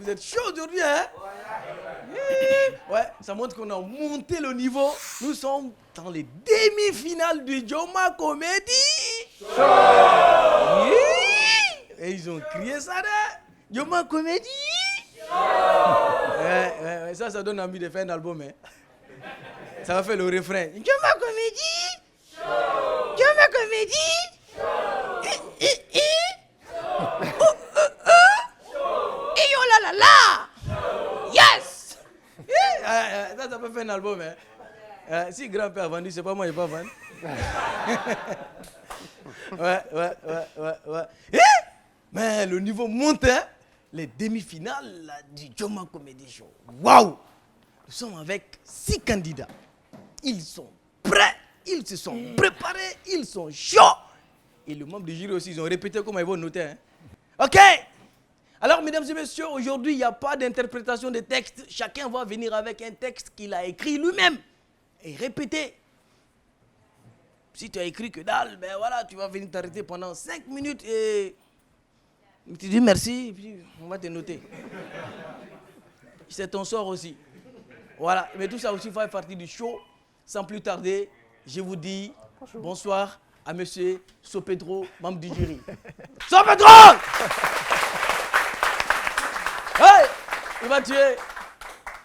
vous êtes chaud aujourd'hui, hein? Ouais, ça montre qu'on a monté le niveau. Nous sommes dans les demi-finales du Joma Comedy Show. Et ils ont crié ça, là. Joma Comedy Show. Ouais, ça donne envie de faire un album, hein. Ça va faire le refrain. Joma Comedy Show. Joma Comedy Show. Et oh là là là. Yes. Ça peut faire un album, hein. Si grand-père a vendu, c'est pas moi, il va vendre. Ouais. Mais le niveau monte, hein. Les demi-finales là, du Joma Comedy Show. Waouh! Nous sommes avec 6 candidats. Ils sont prêts, ils se sont préparés, ils sont chauds. Et le membre du jury aussi, ils ont répété comment ils vont noter. Hein. OK! Alors, mesdames et messieurs, aujourd'hui, il n'y a pas d'interprétation de texte. Chacun va venir avec un texte qu'il a écrit lui-même et répéter. Si tu as écrit que dalle, ben voilà, tu vas venir t'arrêter pendant 5 minutes et tu dis merci et puis on va te noter. C'est ton sort aussi. Voilà, mais tout ça aussi fait partie du show. Sans plus tarder, je vous dis bonsoir à monsieur Sopedro, membre du jury. Sopedro! Hey! Il va tuer.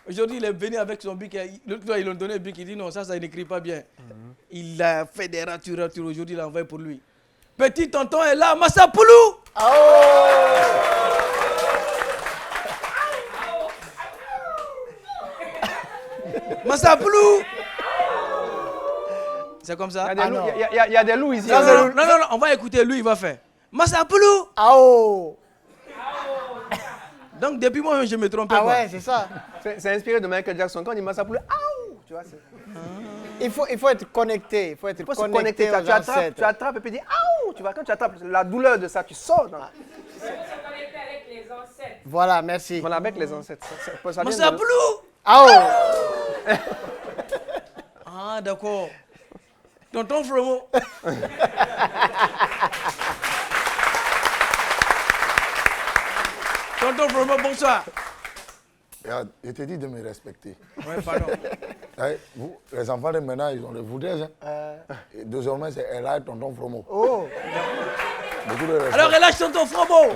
Aujourd'hui, il est venu avec son bic. L'autre fois, ils lui ont donné un bic. Il dit non, ça n'écrit pas bien. Il a fait des ratures. Aujourd'hui, il a envoyé pour lui. Petit tonton est là, Massapoulou! Massapoulou! C'est comme ça? Il y a des loups ici. Non, on va écouter lui, il va faire. Massapoulou! Donc, depuis moi, je me trompe pas. Ah ouais, c'est ça. C'est inspiré de Michael Jackson. Quand il dit Massapoulou, tu vois, il faut être connecté. Il faut être connecté aux ancêtres. Tu attrapes et puis tu dis tu vois, quand tu attrapes la douleur de ça, tu sors. Se connecter avec les ancêtres. Voilà, merci. Voilà, avec les ancêtres. Massapoulou! Ah, d'accord. Tonton Fromo. Tonton Fromo, bonsoir. Je t'ai dit de me respecter. Ouais, pardon. Vous, les enfants de maintenant, ils ont le foudage. Et désormais, c'est Ella et Tonton Fromo. Beaucoup de respect. Alors, relâche Tonton Fromo.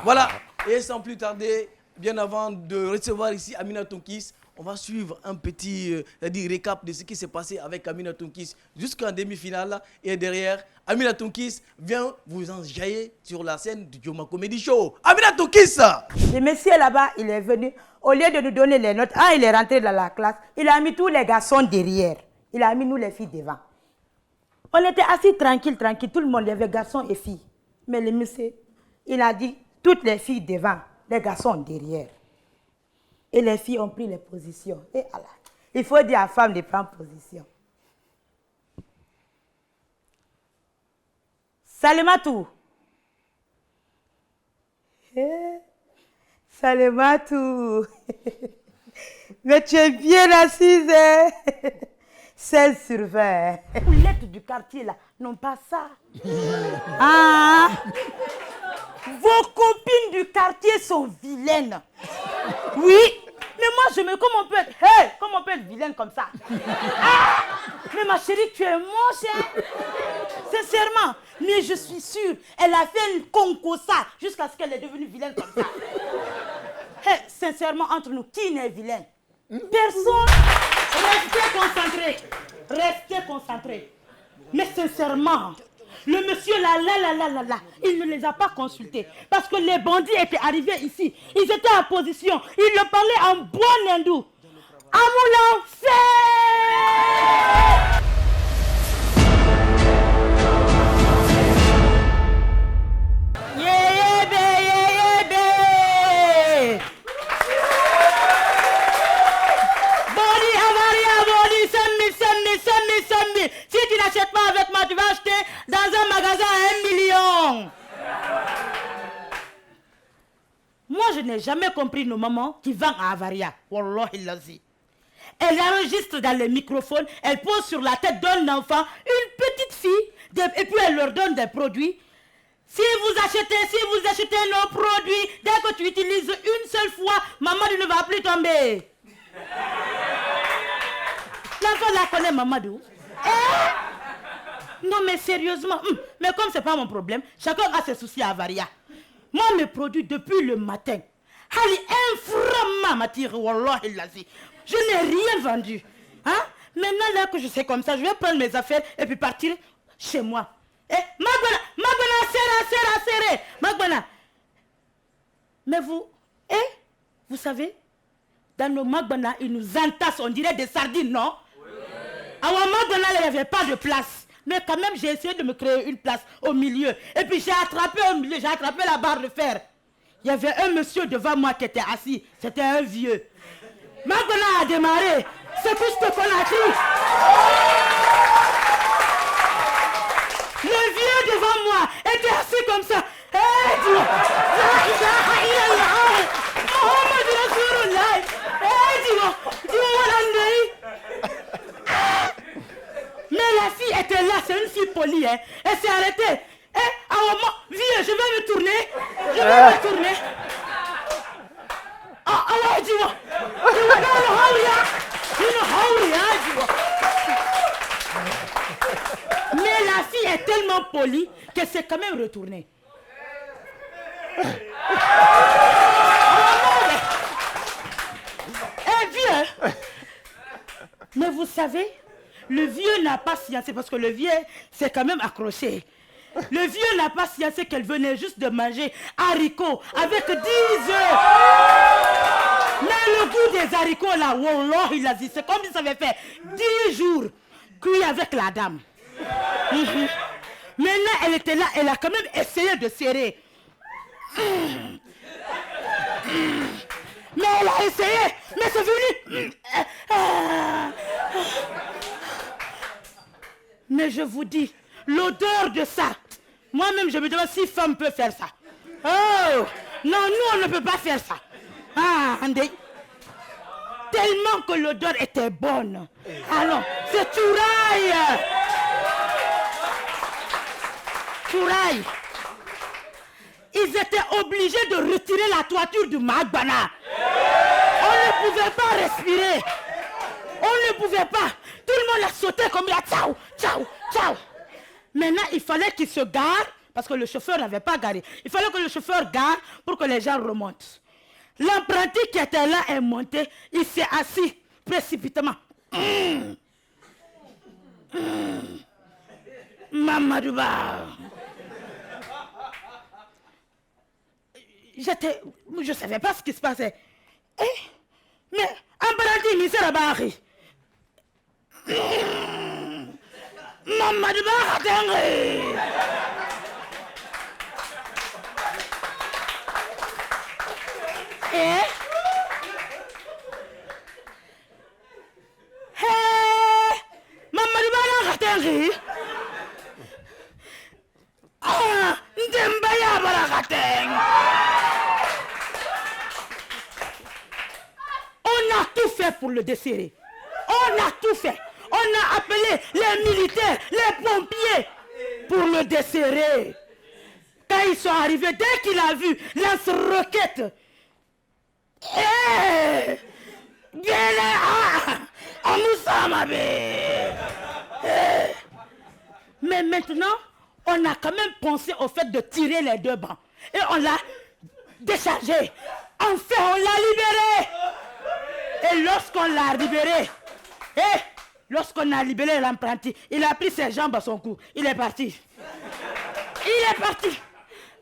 Voilà. Et sans plus tarder, bien avant de recevoir ici Amina Tonkis, on va suivre un petit récap de ce qui s'est passé avec Amina Tonkis jusqu'en demi-finale. Et derrière, Amina Tonkis vient vous enjailler sur la scène du Joma Comedy Show. Amina Tonkis! Le monsieur là-bas, il est venu, au lieu de nous donner les notes, il est rentré dans la classe, il a mis tous les garçons derrière. Il a mis nous les filles devant. On était assis tranquille, tout le monde, il y avait garçons et filles. Mais le monsieur, il a dit toutes les filles devant, les garçons derrière. Et les filles ont pris les positions. Et Allah, il faut dire à la femme de prendre position. Salematou. Salematou. Mais tu es bien assise. 16 sur 20. Les lettres du quartier là n'ont pas ça. Vos copines du quartier sont vilaines. Oui. Mais moi, comment on peut être vilaine comme ça? Mais ma chérie, tu es moche, hein? Sincèrement. Mais je suis sûre, elle a fait une concossa jusqu'à ce qu'elle est devenue vilaine comme ça. Sincèrement, entre nous, qui n'est vilaine? Personne. Restez concentrés. Mais sincèrement, le monsieur là, il ne les a pas consultés. Parce que les bandits étaient arrivés ici. Ils étaient en position. Ils le parlaient en bon hindou. Amoulan fait! Si tu n'achètes pas avec moi, tu vas acheter dans un magasin à 1 million. Moi, je n'ai jamais compris nos mamans qui vendent à Avaria. Wallahi lazi. Elle enregistre dans les microphones, elle pose sur la tête d'un enfant une petite fille, et puis elle leur donne des produits. Si vous achetez nos produits, dès que tu utilises une seule fois, tombé. L'enfant la connaît Mamadou. Non mais sérieusement, mais comme c'est pas mon problème, chacun a ses soucis à Varia. Moi mes produits depuis le matin. Ali inframma m'attire, wallahi lazi. Je n'ai rien vendu. Hein? Maintenant là que je sais comme ça, je vais prendre mes affaires et puis partir chez moi. Magbana, serré. Magbana. Mais vous, vous savez, dans nos Magbana, ils nous entassent, on dirait des sardines, non? Alors Magbana, il n'y avait pas de place. Mais quand même, j'ai essayé de me créer une place au milieu. Et puis j'ai attrapé au milieu, j'ai attrapé la barre de fer. Il y avait un monsieur devant moi qui était assis. C'était un vieux. Magbana a démarré. C'est tout ce qu'on a cru. Le vieux devant moi était assis comme ça. Mais la fille était là, c'est une fille polie, hein. Elle s'est arrêtée. À un moment, vieux, je vais me tourner. dis-moi. Mais la fille est tellement polie qu'elle s'est quand même retournée. Vieux. Mais vous savez, le vieux n'a pas sciencé, parce que le vieux s'est quand même accroché. Le vieux n'a pas sciencé qu'elle venait juste de manger haricots avec 10 œufs. Mais le goût des haricots là, wallah, il a dit, c'est comme si ça avait fait 10 jours cuit avec la dame. Maintenant, elle était là, elle a quand même essayé de serrer. Mais elle a essayé, mais c'est venu. Mais je vous dis, l'odeur de ça, moi-même je me demande si femme peut faire ça. Oh, non, nous on ne peut pas faire ça. Ah, Andé. Tellement que l'odeur était bonne. Alors, c'est Touraï. Touraï. Ils étaient obligés de retirer la toiture du Magbana. On ne pouvait pas respirer. On ne pouvait pas. Tout le monde a sauté comme là. Ciao, ciao, ciao. Maintenant, il fallait qu'il se gare, parce que le chauffeur n'avait pas garé. Il fallait que le chauffeur gare pour que les gens remontent. L'apprenti qui était là est monté. Il s'est assis précipitamment. Mamadouba. Je ne savais pas ce qui se passait. Mais apprenti, misère à Barry. Mamadouba a dingue. On a tout fait pour le desserrer. On a tout fait. On a appelé les militaires, les pompiers pour le desserrer. Quand ils sont arrivés, dès qu'il a vu lance-roquette, bien là, on nous sommes mais maintenant, on a quand même pensé au fait de tirer les deux bancs. Et on l'a déchargé. Enfin, on l'a libéré. Et lorsqu'on l'a libéré, lorsqu'on a libéré l'apprenti, il a pris ses jambes à son cou. Il est parti. Il est parti.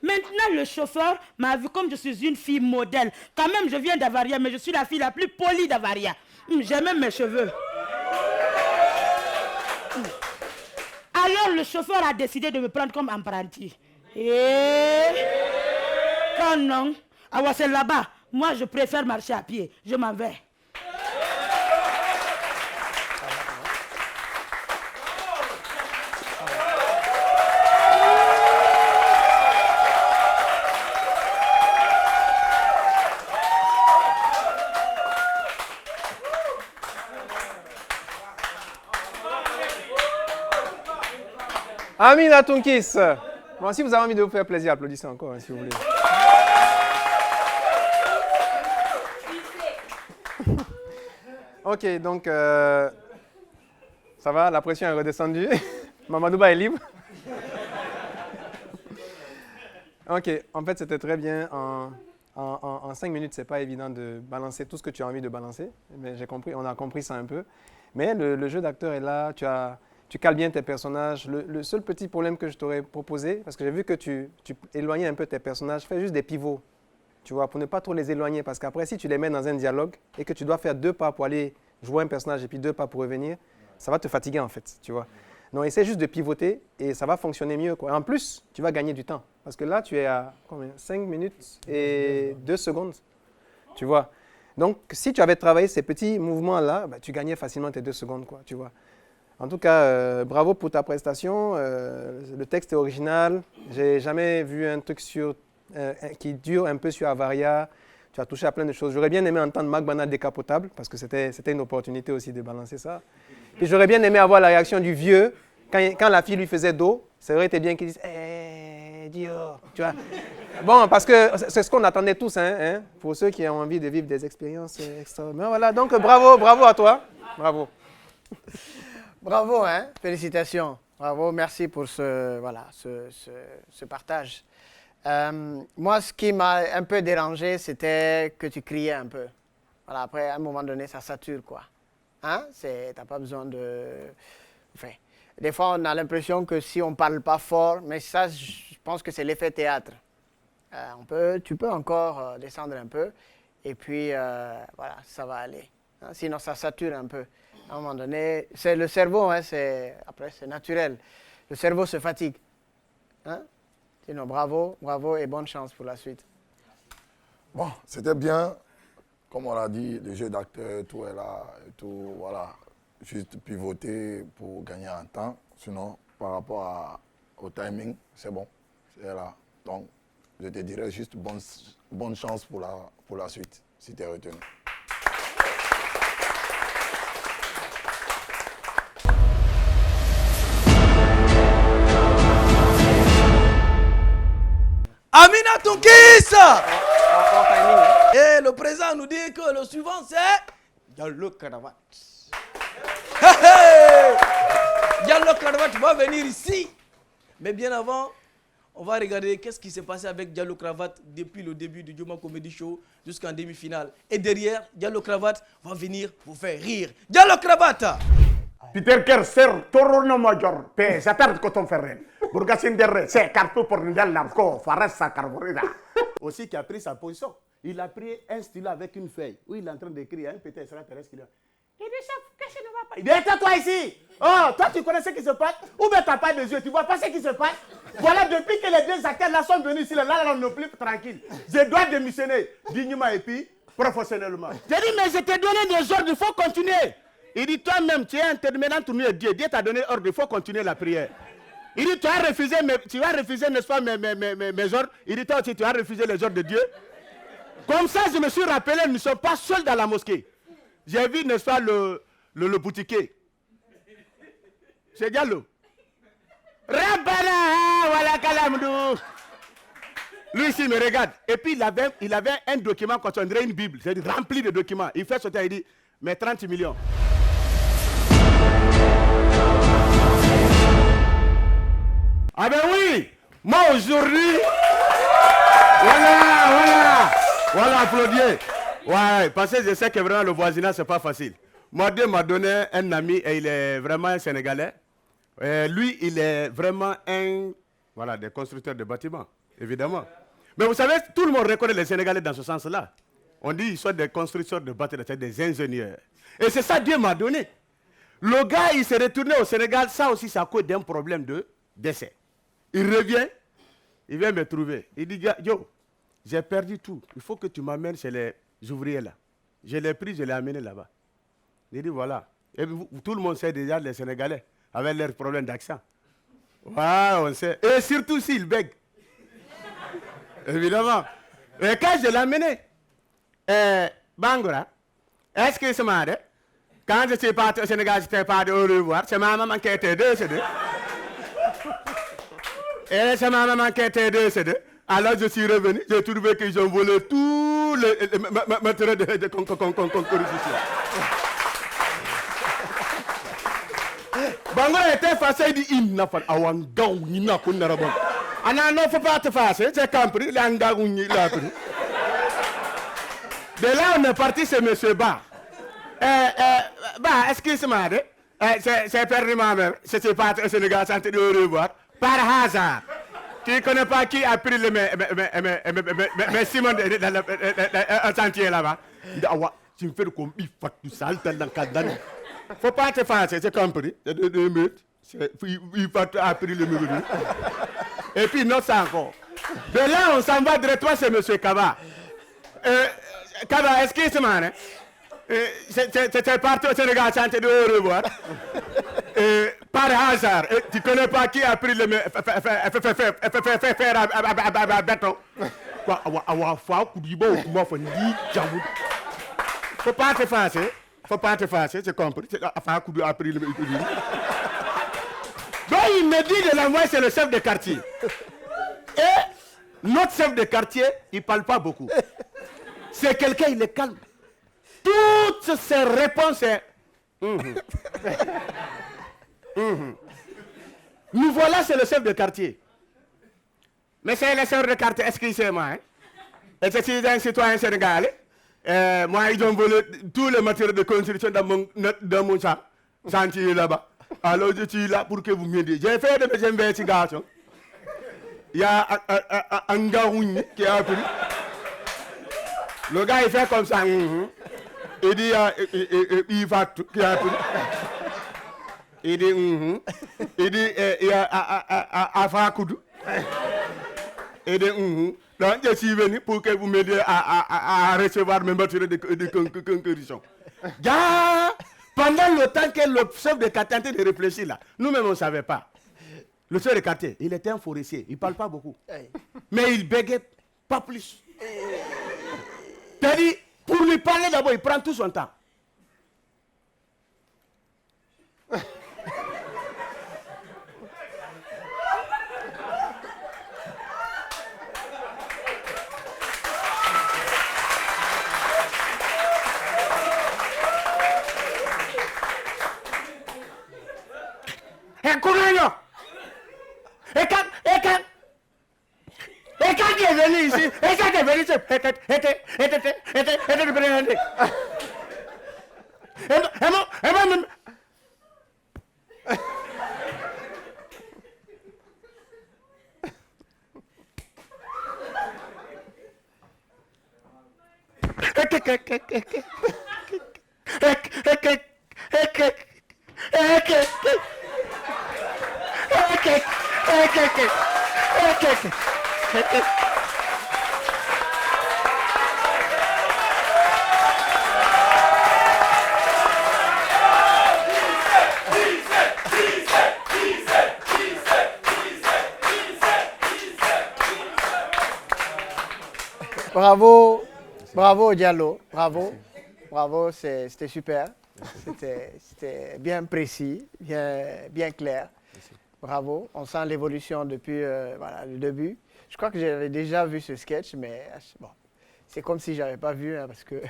Maintenant, le chauffeur m'a vu comme je suis une fille modèle. Quand même, je viens d'Avaria, mais je suis la fille la plus polie d'Avaria. J'ai même mes cheveux. Alors, le chauffeur a décidé de me prendre comme apprenti. Quand non, c'est là-bas. Moi, je préfère marcher à pied. Je m'en vais. Amina Tonkis. Bon, si vous avez envie de vous faire plaisir, applaudissez encore, hein, si vous voulez. Ok, donc, ça va, la pression est redescendue. Mamadouba est libre. Ok, en fait, c'était très bien. En 5 minutes, ce n'est pas évident de balancer tout ce que tu as envie de balancer. Mais j'ai compris, on a compris ça un peu. Mais le jeu d'acteur est là, tu cales bien tes personnages. Le seul petit problème que je t'aurais proposé, parce que j'ai vu que tu éloignais un peu tes personnages, fais juste des pivots, tu vois, pour ne pas trop les éloigner. Parce qu'après, si tu les mets dans un dialogue et que tu dois faire 2 pas pour aller jouer un personnage et puis 2 pas pour revenir, ça va te fatiguer en fait, tu vois. Donc, essaie juste de pivoter et ça va fonctionner mieux, quoi. En plus, tu vas gagner du temps. Parce que là, tu es à combien? 5 minutes et 2 secondes, tu vois. Donc, si tu avais travaillé ces petits mouvements-là, bah, tu gagnais facilement tes 2 secondes, quoi, tu vois. En tout cas, bravo pour ta prestation. Le texte est original. J'ai jamais vu un truc qui dure un peu sur Avaria. Tu as touché à plein de choses. J'aurais bien aimé entendre Marc Banal décapotable, parce que c'était une opportunité aussi de balancer ça. Puis j'aurais bien aimé avoir la réaction du vieux quand la fille lui faisait dos. Ça aurait été bien qu'il dise Dio, tu vois. Bon, parce que c'est ce qu'on attendait tous, hein, pour ceux qui ont envie de vivre des expériences extraordinaires. Voilà, donc bravo à toi. Bravo. Bravo, hein? Félicitations. Bravo, merci pour ce partage. Moi, ce qui m'a un peu dérangé, c'était que tu criais un peu. Voilà, après, à un moment donné, ça sature, quoi. Hein? T'as pas besoin de... Enfin, des fois, on a l'impression que si on parle pas fort, mais ça, je pense que c'est l'effet théâtre. Tu peux encore descendre un peu, et puis, voilà, ça va aller. Hein? Sinon, ça sature un peu. À un moment donné, c'est le cerveau, hein, après, c'est naturel. Le cerveau se fatigue. Hein? Sinon, bravo et bonne chance pour la suite. Bon, c'était bien. Comme on l'a dit, le jeu d'acteur, tout est là, et tout, voilà. Juste pivoter pour gagner en temps. Sinon, par rapport au timing, c'est bon. C'est là. Donc, je te dirais juste bonne chance pour la suite, si tu es retenu. Amina Tonkis. Et le président nous dit que le suivant c'est Diallo Cravate. Diallo Cravate va venir ici. Mais bien avant, on va regarder qu'est-ce qui s'est passé avec Diallo Cravate depuis le début du Joma Comedy Show jusqu'en demi-finale. Et derrière, Diallo Cravate va venir vous faire rire. Diallo Cravate. Peter Kerser, Torono Major, P, Zatar Coton Ferren, Bourgassin Derre, c'est Carpo pour Ndial Narco, Faressa Carborida. Aussi qui a pris sa position. Il a pris un stylo avec une feuille où il est en train d'écrire un petit extraterrestre qui lui a dit chef, qu'est-ce qui ne va pas? Il dit tais-toi ici. Oh, toi tu connais ce qui se passe? Ou bien tu n'as pas de yeux, tu vois pas ce qui se passe? Voilà, depuis que les 2 acteurs là sont venus ici, là on n'est plus tranquille. Je dois démissionner dignement et puis professionnellement. J'ai dit mais je t'ai donné des ordres, il faut continuer. Il dit toi-même tu es intermédiaire tourné de Dieu. Dieu t'a donné ordre, il faut continuer la prière. Il dit tu as refusé, n'est-ce pas, mes ordres. Il dit toi aussi tu as refusé les ordres de Dieu. Comme ça, je me suis rappelé, nous ne sommes pas seuls dans la mosquée. J'ai vu, n'est-ce pas, le boutiquier. C'est Diallo. Rabbana, voilà kalamdou. Lui ici me regarde. Et puis il avait un document qu'on dirait une Bible. C'est rempli de documents. Il fait sauter, il dit, mais 30 millions. Ah ben oui, moi aujourd'hui, voilà, applaudir. Ouais, parce que je sais que vraiment le voisinage, c'est pas facile. Moi, Dieu m'a donné un ami et il est vraiment un Sénégalais. Lui, il est vraiment des constructeurs de bâtiments, évidemment. Mais vous savez, tout le monde reconnaît les Sénégalais dans ce sens-là. On dit qu'ils sont des constructeurs de bâtiments, c'est des ingénieurs. Et c'est ça que Dieu m'a donné. Le gars, il s'est retourné au Sénégal, ça aussi, c'est à cause d'un problème de décès. Il revient, il vient me trouver. Il dit, yo, j'ai perdu tout. Il faut que tu m'amènes chez les ouvriers là. Je l'ai pris, je l'ai amené là-bas. Il dit, voilà. Et tout le monde sait déjà, les Sénégalais, avec leurs problèmes d'accent. Ouais, on sait. Et surtout s'ils bèguent. Évidemment. Et quand je l'ai amené, Bangura, est-ce que c'est marrant? Quand je suis parti au Sénégal, je n'étais pas de au revoir. C'est ma maman qui était décédée. Et c'est ma maman qui était décédée. Alors je suis revenu, j'ai trouvé qu'ils ont volé tous les matériaux de construction. Bangola était face, il dit il n'a pas awangao ni na kun narabo. Ana non faut pas te face, c'est compris, l'anga ni là. De là on est parti c'est monsieur Ba. Bah excuse-moi, c'est perdu ma mère, c'est pas au Sénégal, santé de revoir par hasard. Tu connais pas qui a pris le mais Simon dans le sentier là-bas. Tu me fais le combi, tu sales dans le cadre. Faut pas te faire, c'est compris. C'est 2 minutes. Il va appeler le mur. Et puis, non, ça encore. De là, on s'en va directement chez M. Kaba. Kaba, excuse-moi. C'est parti au Sénégal, chanter de revoir. Par hasard, tu connais pas qui a pris le fer à béton. Faut pas te fâcher. Faut pas te fâcher, c'est compris. Enfin, coup a pris le. Donc il me dit de l'envoyer, c'est le chef de quartier. Et notre chef de quartier, il parle pas beaucoup. C'est quelqu'un, il est calme. Toutes ses réponses, c'est. Nous voilà, c'est le chef de quartier. Mais c'est le chef de quartier, excusez-moi. Hein? Et c'est un citoyen sénégalais. Moi, ils ont volé tous les matériaux de construction dans mon chantier là-bas. Alors, je suis là pour que vous m'aidiez. J'ai fait des investigations. Il y a un garouni qui a appris. Le gars, il fait comme ça. Il dit, il va tout. Qui a appris. Il dit, il dit, il y a Afakoudou. Il dit, donc, je suis venu pour que vous m'aidiez à recevoir mes matériaux de concurrence. Pendant le temps que le chef de quartier était de réfléchir là, nous-mêmes on ne savait pas. Le chef de quartier, il était un forestier, il ne parle pas beaucoup. Mais il bégait pas plus. C'est-à-dire, pour lui parler d'abord, il prend tout son temps. Et quand il est venu ici, et quand il est venu ici, Bravo, bravo Diallo, bravo, bravo, c'était super, c'était bien précis, bien clair. Bravo, on sent l'évolution depuis voilà, le début. Je crois que j'avais déjà vu ce sketch, mais bon, c'est comme si je n'avais pas vu, hein, parce que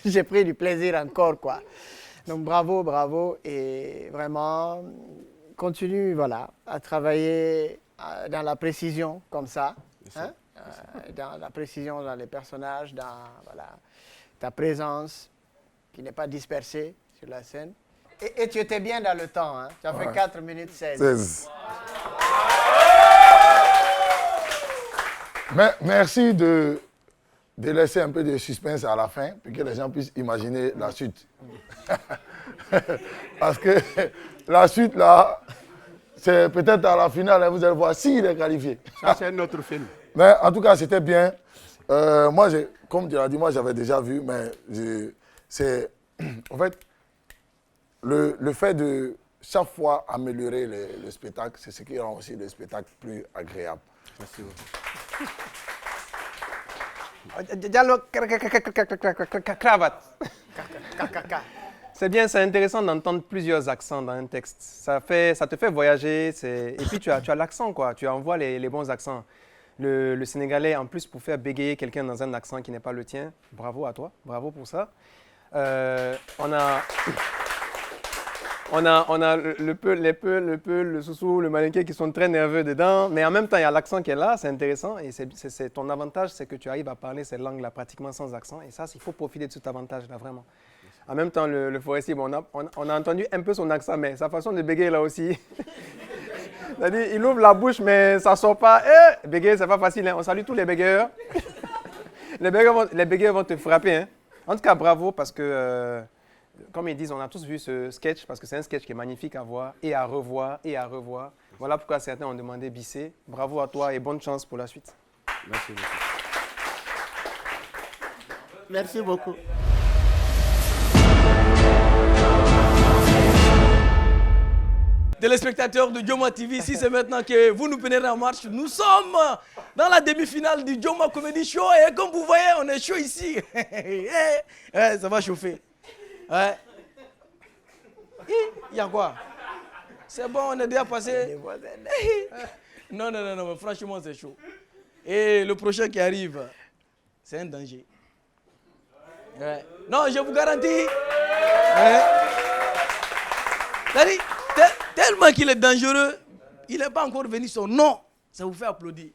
j'ai pris du plaisir encore, quoi. Donc bravo, bravo, et vraiment, continue voilà, à travailler dans la précision comme ça, hein, dans la précision dans les personnages, dans voilà, ta présence qui n'est pas dispersée sur la scène. Et tu étais bien dans le temps, hein? Tu as fait 4 minutes 16. Mais merci de laisser un peu de suspense à la fin, pour que les gens puissent imaginer la suite. Parce que la suite, là, c'est peut-être à la finale, hein, vous allez voir s'il est qualifié. Ça, c'est notre film. Mais en tout cas, c'était bien. Moi, comme tu l'as dit, moi, j'avais déjà vu, mais c'est... En fait, le fait de chaque fois améliorer le spectacle, c'est ce qui rend aussi le spectacle plus agréable. Merci beaucoup. Diallo, cravate. C'est bien, c'est intéressant d'entendre plusieurs accents dans un texte. Ça te fait voyager. Et puis tu as l'accent, quoi. Tu envoies les bons accents. Le Sénégalais, en plus, pour faire bégayer quelqu'un dans un accent qui n'est pas le tien, bravo à toi. Bravo pour ça. On a le Soussou, le Malinké qui sont très nerveux dedans, mais en même temps, il y a l'accent qui est là, c'est intéressant, et c'est ton avantage, c'est que tu arrives à parler ces langues-là pratiquement sans accent, et ça, il faut profiter de cet avantage-là, vraiment. En même temps, le forestier, bon, on a entendu un peu son accent, mais sa façon de bégayer là aussi. C'est-à-dire, il ouvre la bouche, mais ça ne sort pas. Bégayer, c'est pas facile, hein. On salue tous les bégayeurs. Les bégayeurs vont te frapper, hein. En tout cas, bravo, parce que... comme ils disent, on a tous vu ce sketch, parce que c'est un sketch qui est magnifique à voir, et à revoir, et à revoir. Voilà pourquoi certains ont demandé Bissé. Bravo à toi et bonne chance pour la suite. Merci beaucoup. Merci beaucoup. Téléspectateurs de Joma TV, si c'est maintenant que vous nous prenez en marche, nous sommes dans la demi-finale du Joma Comedy Show et comme vous voyez, on est chaud ici. Ça va chauffer. Ouais. Il y a quoi? C'est bon, on est déjà passé. Non, mais franchement, c'est chaud. Et le prochain qui arrive, c'est un danger. Ouais. Non, je vous garantis. Ouais. Tellement qu'il est dangereux, il n'est pas encore venu son nom. Ça vous fait applaudir.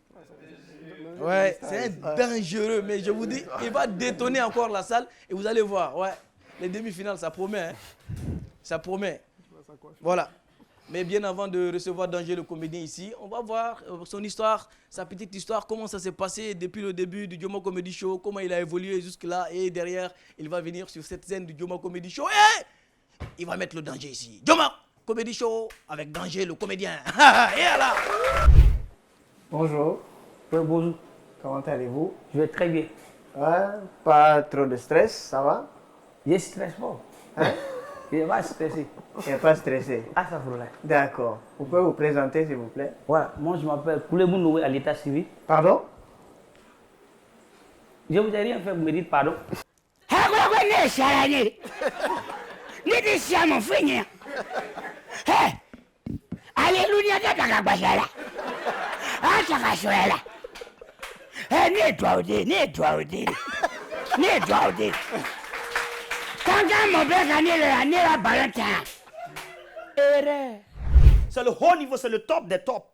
Ouais, c'est un dangereux, mais je vous dis, il va détonner encore la salle et vous allez voir. Ouais. Les demi-finales, ça promet. Hein. Ça promet. Voilà. Mais bien avant de recevoir Danger le comédien ici, on va voir son histoire, sa petite histoire, comment ça s'est passé depuis le début du Joma Comedy Show, comment il a évolué jusque-là. Et derrière, il va venir sur cette scène du Joma Comedy Show et il va mettre le danger ici. Joma Comedy Show avec Danger le comédien. Et là. Bonjour. Oui, bonjour. Comment allez-vous? Je vais très bien. Ouais, pas trop de stress, ça va? Je stresse pas. Hein? Je ne vais pas stresser. Il n'est pas stressé. Ah, ça va. D'accord. Vous pouvez vous présenter, s'il vous plaît? Voilà, moi je m'appelle Koulemou à l'état civil. Pardon? Je vous ai rien fait, vous me dites pardon. Alléluia, c'est le haut niveau, c'est le top des tops.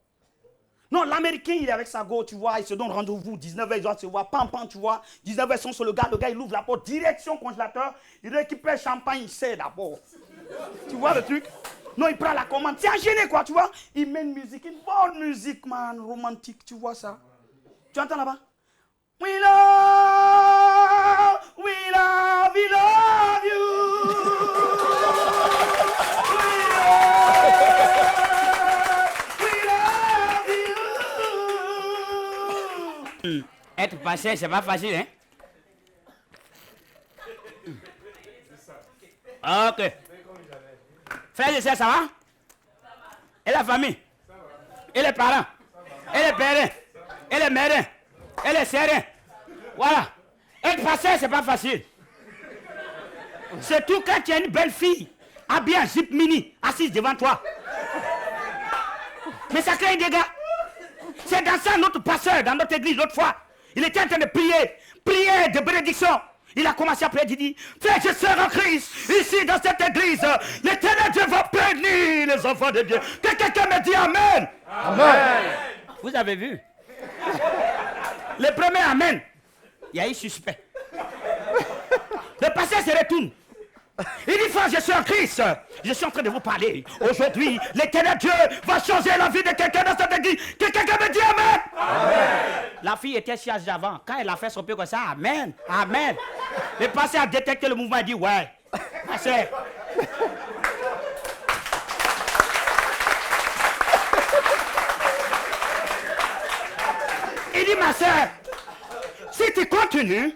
Non, l'Américain, il est avec sa go, tu vois, il se donne rendez-vous, 19h, il doit se voir, pam, tu vois, 19h, ils sont sur le gars, il ouvre la porte, direction congélateur, il récupère champagne, il sait d'abord. Tu vois le truc? Non, il prend la commande, c'est gêné quoi, tu vois. Il met une musique, une bonne musique, man, romantique, tu vois ça? Tu entends là-bas? We love you. Être passé, c'est pas facile, hein? Ok. Frères et sœurs, ça va? Et la famille? Et les parents? Et les pères? Et les mères? Et les sœurs? Voilà. Être passé, c'est pas facile. Surtout quand tu as une belle fille, habillée en zip mini, assise devant toi. Mais ça crée un dégât. C'est dans ça notre pasteur, dans notre église, l'autre fois. Il était en train de prier de bénédiction. Il a commencé à prier, il dit, frère, je sers en Christ, ici dans cette église, l'Éternel Dieu va bénir les enfants de Dieu. Que quelqu'un me dit Amen. Amen. Vous avez vu? Le premier Amen, il y a eu suspect. Le pasteur se retourne. Il dit, frère, je suis en Christ. Je suis en train de vous parler. Aujourd'hui, l'Éternel Dieu va changer la vie de quelqu'un dans cette église. Que quelqu'un me dit Amen. Amen. La fille était chargée avant. Quand elle a fait son pied comme ça, Amen. Amen. Le pasteur a détecté le mouvement. Il dit, ouais. Pasteur. Il dit, ma soeur, si tu continues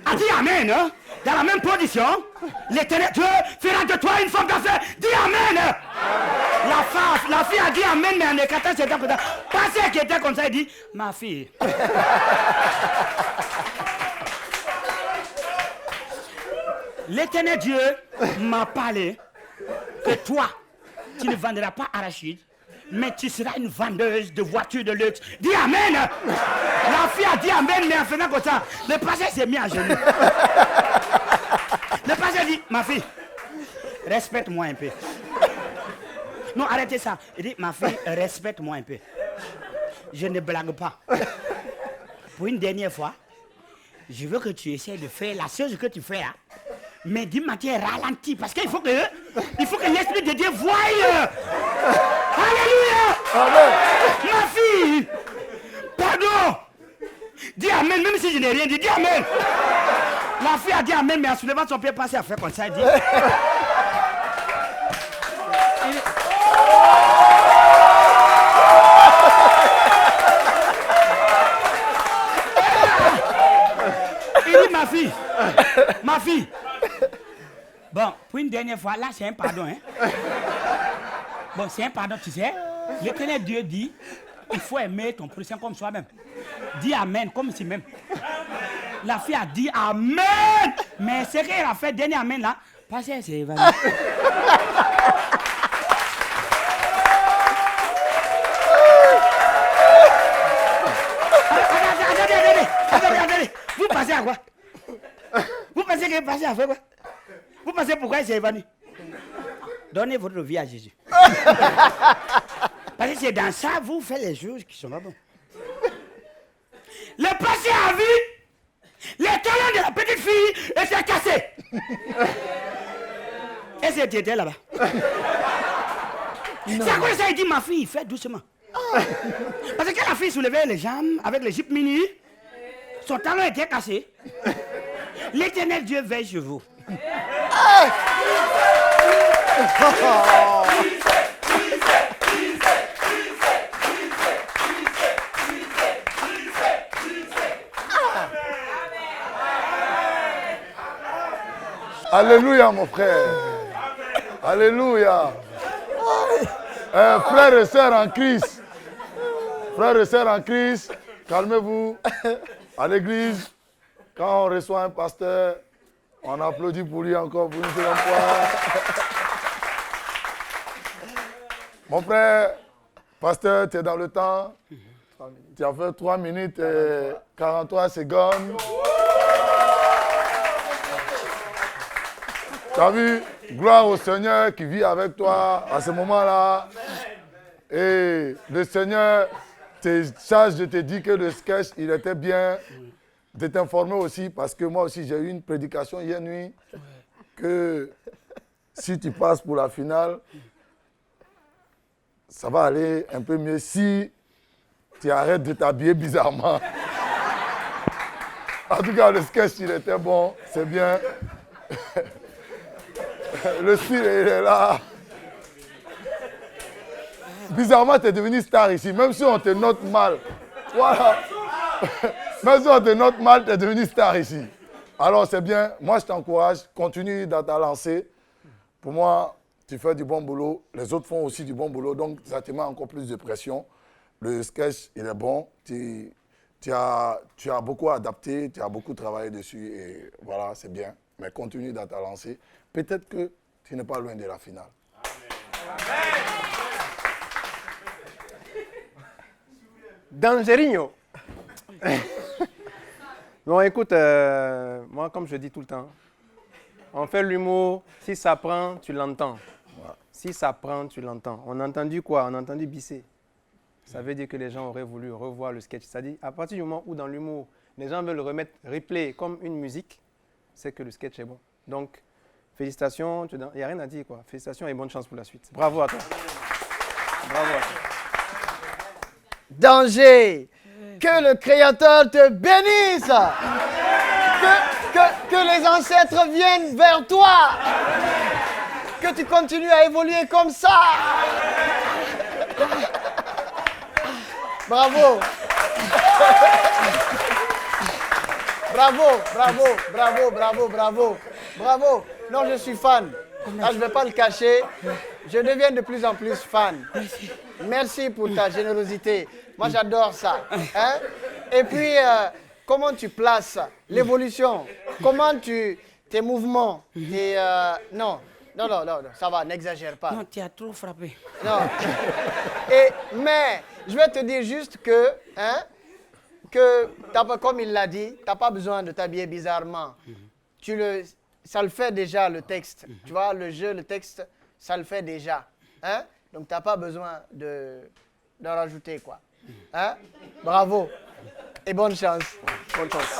à dire Amen, hein, dans la même position, l'Éternel Dieu fera de toi une femme d'affaires. Dis Amen. La fille a dit Amen, mais en écartant ses dents comme ça. Pasteur qui était comme ça, il dit, ma fille. L'Éternel Dieu m'a parlé que toi, tu ne vendras pas arachide, mais tu seras une vendeuse de voitures de luxe. Dis Amen. La fille a dit Amen, mais en faisant comme ça, le pasteur s'est mis à genoux. Le pasteur dit, ma fille, respecte-moi un peu. Non, arrêtez ça. Il dit, ma fille, respecte-moi un peu. Je ne blague pas. Pour une dernière fois, je veux que tu essaies de faire la chose que tu fais là. Mais d'une manière ralentie, parce qu'il faut que l'Esprit de Dieu voie. Alléluia. Amen. Ma fille, pardon. Dis Amen, même si je n'ai rien dit, dis Amen. La fille a dit Amen, mais en soulevant son pied, passé à faire comme ça, elle dit. Il dit ma fille. Bon, pour une dernière fois, là c'est un pardon. Hein? Bon, c'est un pardon, tu sais. L'Éternel Dieu dit, il faut aimer ton prochain comme soi-même. Dis Amen, comme si même. La fille a dit Amen. Mais ce qu'elle a fait, dernier Amen là, parce qu'elle s'est évanouie. Attendez. Vous pensez à quoi? Vous pensez qu'elle est passée à faire quoi? Vous pensez pourquoi elle s'est évanouie? Donnez votre vie à Jésus. Parce que c'est dans ça que vous faites les choses qui sont pas bonnes. Le passé a vu les talons de la petite fille et s'est cassé. Et c'était là-bas. C'est à quoi ça, il dit ma fille, fais doucement. Parce que la fille soulevait les jambes avec les jupes mini, son talon était cassé. L'Éternel Dieu veille sur vous. Alléluia, mon frère. Alléluia. Frères et sœurs en Christ. Frères et sœurs en Christ, calmez-vous. À l'église, quand on reçoit un pasteur, on applaudit pour lui encore pour une seconde fois. Mon frère, pasteur, tu es dans le temps. Tu as fait 3 minutes et 43 secondes. Tu as vu, gloire au Seigneur qui vit avec toi à ce moment-là. Et le Seigneur te charge de te dire que le sketch, il était bien. De t'informer aussi, parce que moi aussi, j'ai eu une prédication hier nuit, que si tu passes pour la finale, ça va aller un peu mieux si tu arrêtes de t'habiller bizarrement. En tout cas, le sketch, il était bon, c'est bien. Le style, il est là. Bizarrement, tu es devenu star ici, même si on te note mal. Voilà. Même si on te note mal, tu es devenu star ici. Alors, c'est bien. Moi, je t'encourage. Continue dans ta lancée. Pour moi, tu fais du bon boulot. Les autres font aussi du bon boulot. Donc, ça te met encore plus de pression. Le sketch, il est bon. Tu as beaucoup adapté. Tu as beaucoup travaillé dessus. Et voilà, c'est bien. Mais continue dans ta lancée. Peut-être que tu n'es pas loin de la finale. Amen. Dangerino. Bon, écoute, moi, comme je dis tout le temps, on fait l'humour. Si ça prend, tu l'entends. Ouais. Si ça prend, tu l'entends. On a entendu quoi? On a entendu bisser. Ça veut dire que les gens auraient voulu revoir le sketch. C'est-à-dire, à partir du moment où dans l'humour, les gens veulent remettre replay comme une musique, c'est que le sketch est bon. Donc, félicitations. Il n'y a rien à dire, quoi. Félicitations et bonne chance pour la suite. Bravo à toi. Bravo à toi. Danger. Que le Créateur te bénisse. Que les ancêtres viennent vers toi. Que tu continues à évoluer comme ça. Bravo. Bravo. Non, je suis fan. Là, je ne vais pas le cacher. Je deviens de plus en plus fan. Merci pour ta générosité. Moi, j'adore ça. Hein? Et puis, comment tu places l'évolution? Comment tes mouvements? Non, ça va, n'exagère pas. Non, tu as trop frappé. Non. Mais, je vais te dire juste que comme il l'a dit, tu n'as pas besoin de t'habiller bizarrement. Ça le fait déjà, le texte. Tu vois, le jeu, le texte, ça le fait déjà. Hein? Donc, tu n'as pas besoin d'en rajouter, quoi. Hein? Bravo. Et bonne chance. Bonne chance.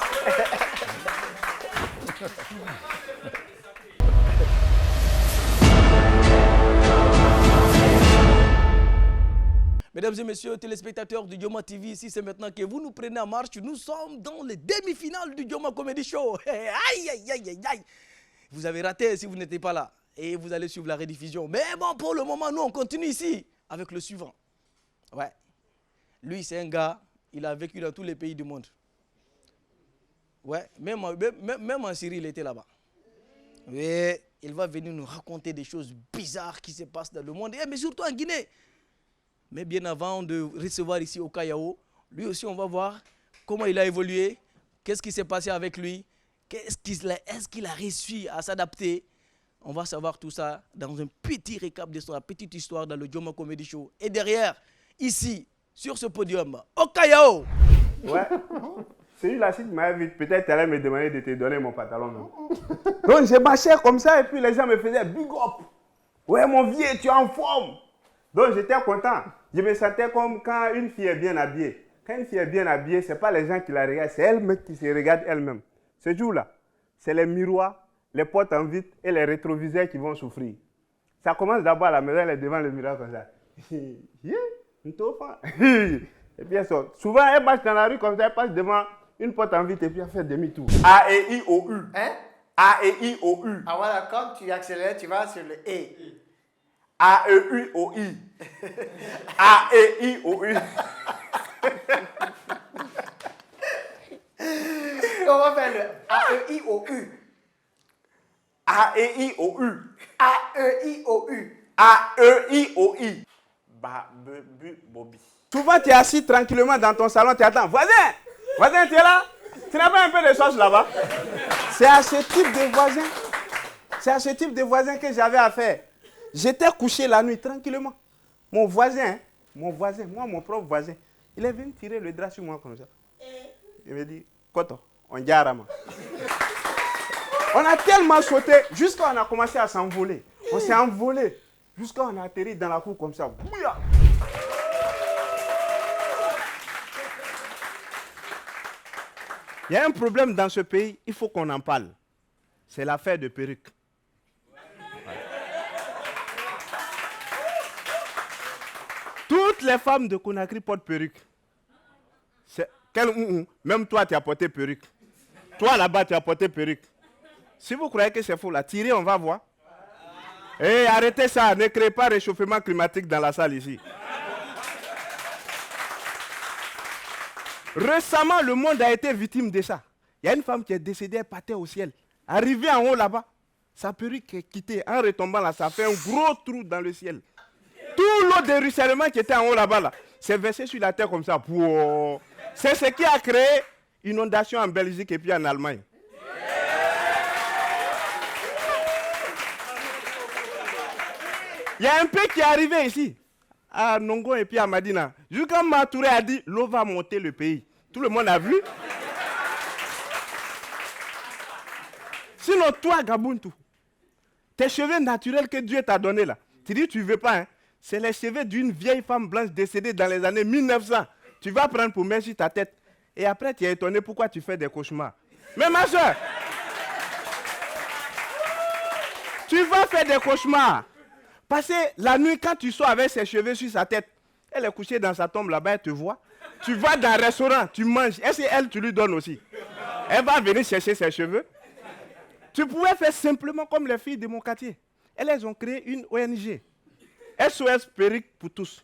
Mesdames et messieurs, téléspectateurs du Dioma TV, ici c'est maintenant que vous nous prenez en marche. Nous sommes dans les demi-finales du Dioma Comedy Show. Aïe, aïe, aïe, aïe, aïe. Vous avez raté si vous n'étiez pas là. Et vous allez suivre la rediffusion. Mais bon, pour le moment, nous, on continue ici avec le suivant. Ouais. Lui, c'est un gars, il a vécu dans tous les pays du monde. Ouais, même en Syrie, il était là-bas. Oui, il va venir nous raconter des choses bizarres qui se passent dans le monde. Mais surtout en Guinée. Mais bien avant de recevoir ici au Callao, lui aussi, on va voir comment il a évolué, qu'est-ce qui s'est passé avec lui, est-ce qu'il a réussi à s'adapter. On va savoir tout ça dans un petit récap de sa petite histoire dans le Dioma Comedy Show. Et derrière, ici, sur ce podium, au Callao. Ouais. Celui-là, si tu m'avais vu, peut-être tu allais me demander de te donner mon pantalon. Non? Donc, je marchais comme ça et puis les gens me faisaient big up. Ouais, mon vieux, tu es en forme. Donc, j'étais content. Je me sentais comme quand une fille est bien habillée. Quand une fille est bien habillée, ce n'est pas les gens qui la regardent, c'est elle-même qui se regarde elle-même. Ce jour-là, c'est les miroirs, les portes en vitre et les rétroviseurs qui vont souffrir. Ça commence d'abord à la maison, elle est devant le miroir comme ça. Et puis elle sort. Souvent, elle marche dans la rue comme ça, elle passe devant une porte en vitre et puis elle fait demi-tour. A, E, I, O, U. Hein? A, E, I, O, U. Ah voilà, quand tu accélères, tu vas sur le E. A, E, U, O, I. A, E, I, O, U. On va faire le A, E, I, O, U. A, E, I, O, U. A, E, I, O, U. A, E, I, O, I. Ba, be, bu, bobi. Souvent, tu es assis tranquillement dans ton salon, tu attends. Voisin! Voisin, tu es là? Tu n'as pas un peu de sauce là-bas? C'est à ce type de voisin. C'est à ce type de voisin que j'avais affaire. J'étais couché la nuit tranquillement. Mon voisin, moi, mon propre voisin, il est venu tirer le drap sur moi comme ça. Il me dit, Koto, on dit Arama. On a tellement sauté jusqu'à on a commencé à s'envoler. On s'est envolé jusqu'à on a atterri dans la cour comme ça. Bouya! Il y a un problème dans ce pays, il faut qu'on en parle. C'est l'affaire de perruque. Toutes les femmes de Conakry portent perruque. Même toi, tu as porté perruque. Toi, là-bas, tu as porté perruque. Si vous croyez que c'est faux, là, tirez, on va voir. Et arrêtez ça, ne créez pas réchauffement climatique dans la salle ici. Récemment, le monde a été victime de ça. Il y a une femme qui est décédée, elle partait au ciel. Arrivée en haut là-bas, sa perruque est quittée. En retombant là, ça fait un gros trou dans le ciel. Tout l'eau de ruissellement qui était en haut là-bas, là, s'est versé sur la terre comme ça. C'est ce qui a créé inondation en Belgique et puis en Allemagne. Il y a un peu qui est arrivé ici, à Nongo et puis à Madina. Jusqu'à Matouré a dit, l'eau va monter le pays. Tout le monde a vu. Sinon, toi, Gabuntu, tes cheveux naturels que Dieu t'a donnés là, tu dis tu ne veux pas, hein? C'est les cheveux d'une vieille femme blanche décédée dans les années 1900. Tu vas prendre pour mettre sur ta tête. Et après, tu es étonné pourquoi tu fais des cauchemars. Mais ma soeur, tu vas faire des cauchemars. Parce que la nuit, quand tu sors avec ses cheveux sur sa tête, elle est couchée dans sa tombe là-bas, elle te voit. Tu vas dans un restaurant, tu manges. Est-ce qu'elle, tu lui donnes aussi? Elle va venir chercher ses cheveux. Tu pouvais faire simplement comme les filles de mon quartier. Elles ont créé une ONG. SOS Perruque pour tous.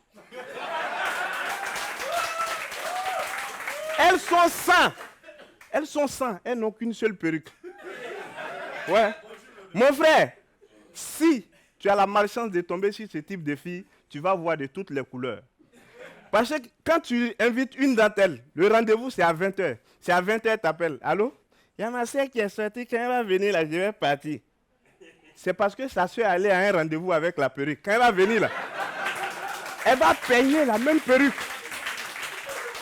Elles sont 100. Elles sont 100. Elles n'ont qu'une seule perruque. Ouais. Mon frère, si tu as la malchance de tomber sur ce type de filles, tu vas voir de toutes les couleurs. Parce que quand tu invites une d'entre elles, le rendez-vous c'est à 20h. C'est à 20h, tu appelles. Allô? Il y a ma soeur qui est sortie, quand elle va venir là, je vais partir. C'est parce que sa soeur allait à un rendez-vous avec la perruque. Quand elle va venir là, elle va peigner la même perruque.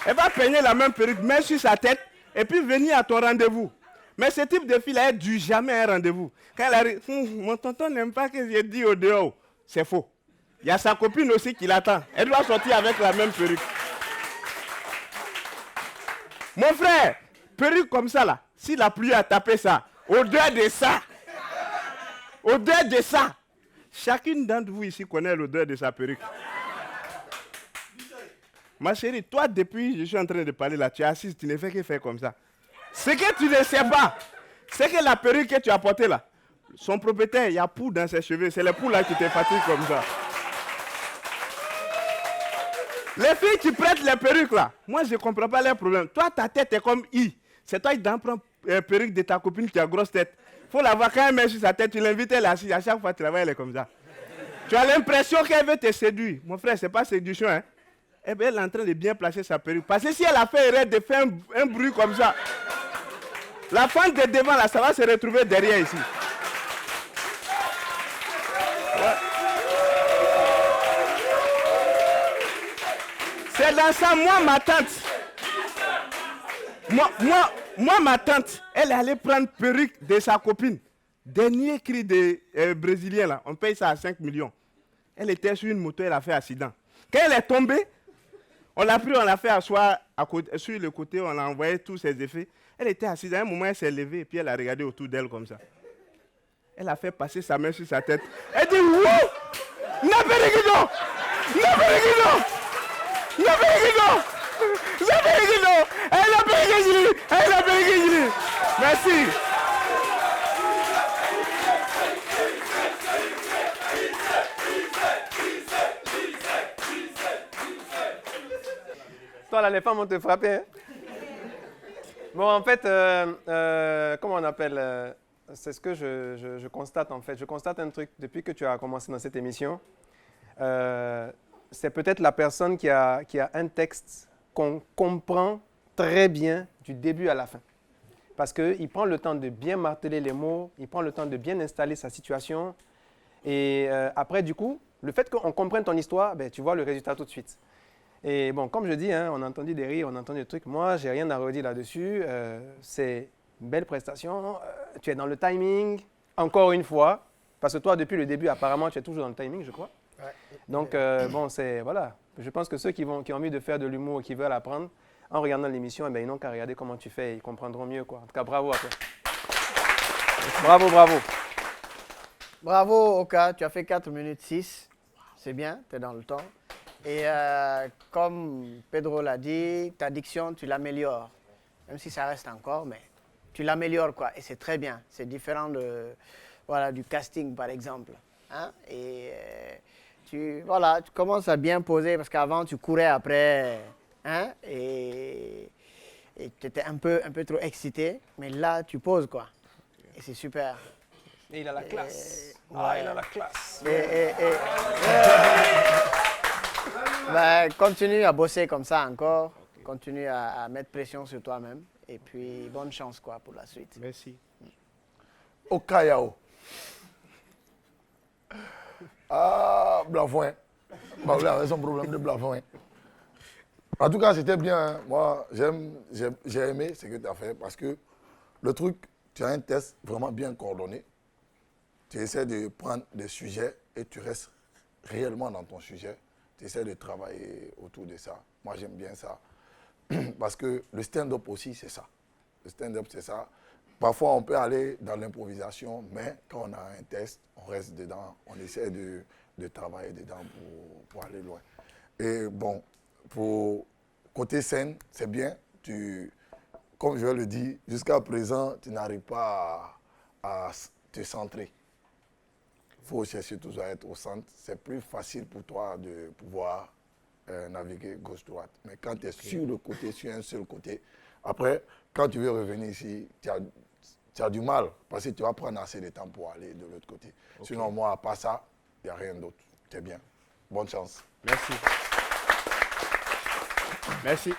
Elle va peigner la même perruque, mettre sur sa tête, et puis venir à ton rendez-vous. Mais ce type de fille-là, elle ne dure jamais à un rendez-vous. Quand elle arrive, mon tonton n'aime pas que je dise au dehors. C'est faux. Il y a sa copine aussi qui l'attend. Elle doit sortir avec la même perruque. Mon frère, perruque comme ça là, si la pluie a tapé ça, odeur de ça, chacune d'entre vous ici connaît l'odeur de sa perruque. Ma chérie, toi depuis, je suis en train de parler là, tu es assise, tu ne fais que faire comme ça. Ce que tu ne sais pas, c'est que la perruque que tu as portée là, son propriétaire, il y a poux dans ses cheveux, c'est les poux là qui te fatiguent comme ça. Les filles qui prêtent les perruques là, moi je ne comprends pas les problèmes. Toi, ta tête est comme I. C'est toi qui dois prendre la perruque de ta copine qui a grosse tête. Il faut la voir quand elle met sur sa tête, tu l'invites, elle est assise. À chaque fois que tu la vois, elle est comme ça. Tu as l'impression qu'elle veut te séduire. Mon frère, ce n'est pas séduction. Hein? Eh bien, elle est en train de bien placer sa perruque. Parce que si elle a fait erreur de faire un bruit comme ça, la femme de devant là, ça va se retrouver derrière ici. Ouais. C'est dans ça, moi, ma tante, elle est allée prendre perruque de sa copine. Dernier cri des Brésiliens, là, on paye ça à 5 millions. Elle était sur une moto, elle a fait accident. Quand elle est tombée, on l'a pris, on l'a fait asseoir sur le côté, on a envoyé tous ses effets. Elle était assise, à un moment, elle s'est levée et puis elle a regardé autour d'elle comme ça. Elle a fait passer sa main sur sa tête. Elle dit, wow! Naperigido! Naperigido! Naperigido! Naperigido! Elle a périgué! Elle a périgué! Merci! Toi, là, les femmes vont te frapper. Hein? Bon, en fait, comment on appelle c'est ce que je constate, en fait. Je constate un truc depuis que tu as commencé dans cette émission. C'est peut-être la personne qui a un texte qu'on comprend très bien du début à la fin. Parce qu'il prend le temps de bien marteler les mots, il prend le temps de bien installer sa situation. Et après, du coup, le fait qu'on comprenne ton histoire, ben, tu vois le résultat tout de suite. Et bon, comme je dis, hein, on a entendu des rires, on a entendu des trucs. Moi, je n'ai rien à redire là-dessus. C'est une belle prestation. Tu es dans le timing, encore une fois. Parce que toi, depuis le début, apparemment, tu es toujours dans le timing, je crois. Ouais. Donc, bon, c'est... Voilà. Je pense que ceux qui ont envie de faire de l'humour et qui veulent apprendre, en regardant l'émission, eh bien, ils n'ont qu'à regarder comment tu fais et ils comprendront mieux, quoi. En tout cas, bravo à toi. Bravo, bravo. Bravo, Oka. Tu as fait 4 minutes 6. C'est bien, tu es dans le temps. Et comme Pedro l'a dit, ta diction, tu l'améliores. Même si ça reste encore, mais tu l'améliores, quoi. Et c'est très bien. C'est différent voilà, du casting, par exemple. Hein? Et tu commences à bien poser, parce qu'avant, tu courais après, hein? Et tu étais un peu trop excité. Mais là, tu poses, quoi. Et c'est super. Et il a la classe. Ouais. Il a la classe. Ben, continue à bosser comme ça encore. Okay. Continue à mettre pression sur toi-même. Et puis, bonne chance, quoi, pour la suite. Merci. Okayao. Ah, Blavoin. Bah, vous avez son problème de Blavoin. En tout cas, c'était bien. Hein. Moi, j'ai aimé ce que tu as fait parce que le truc, tu as un test vraiment bien coordonné. Tu essaies de prendre des sujets et tu restes réellement dans ton sujet. Tu essaies de travailler autour de ça. Moi, j'aime bien ça. Parce que le stand-up aussi, c'est ça. Le stand-up, c'est ça. Parfois, on peut aller dans l'improvisation, mais quand on a un test, on reste dedans. On essaie de travailler dedans pour aller loin. Et bon, pour côté scène, c'est bien. Comme je le dis, jusqu'à présent, tu n'arrives pas à te centrer. Il faut chercher toujours à être au centre. C'est plus facile pour toi de pouvoir naviguer gauche-droite. Mais quand tu es sur le côté, sur un seul côté, après, quand tu veux revenir ici, tu as du mal parce que tu vas prendre assez de temps pour aller de l'autre côté. Okay. Sinon, moi, à part ça, il n'y a rien d'autre. C'est bien. Bonne chance. Merci. Merci.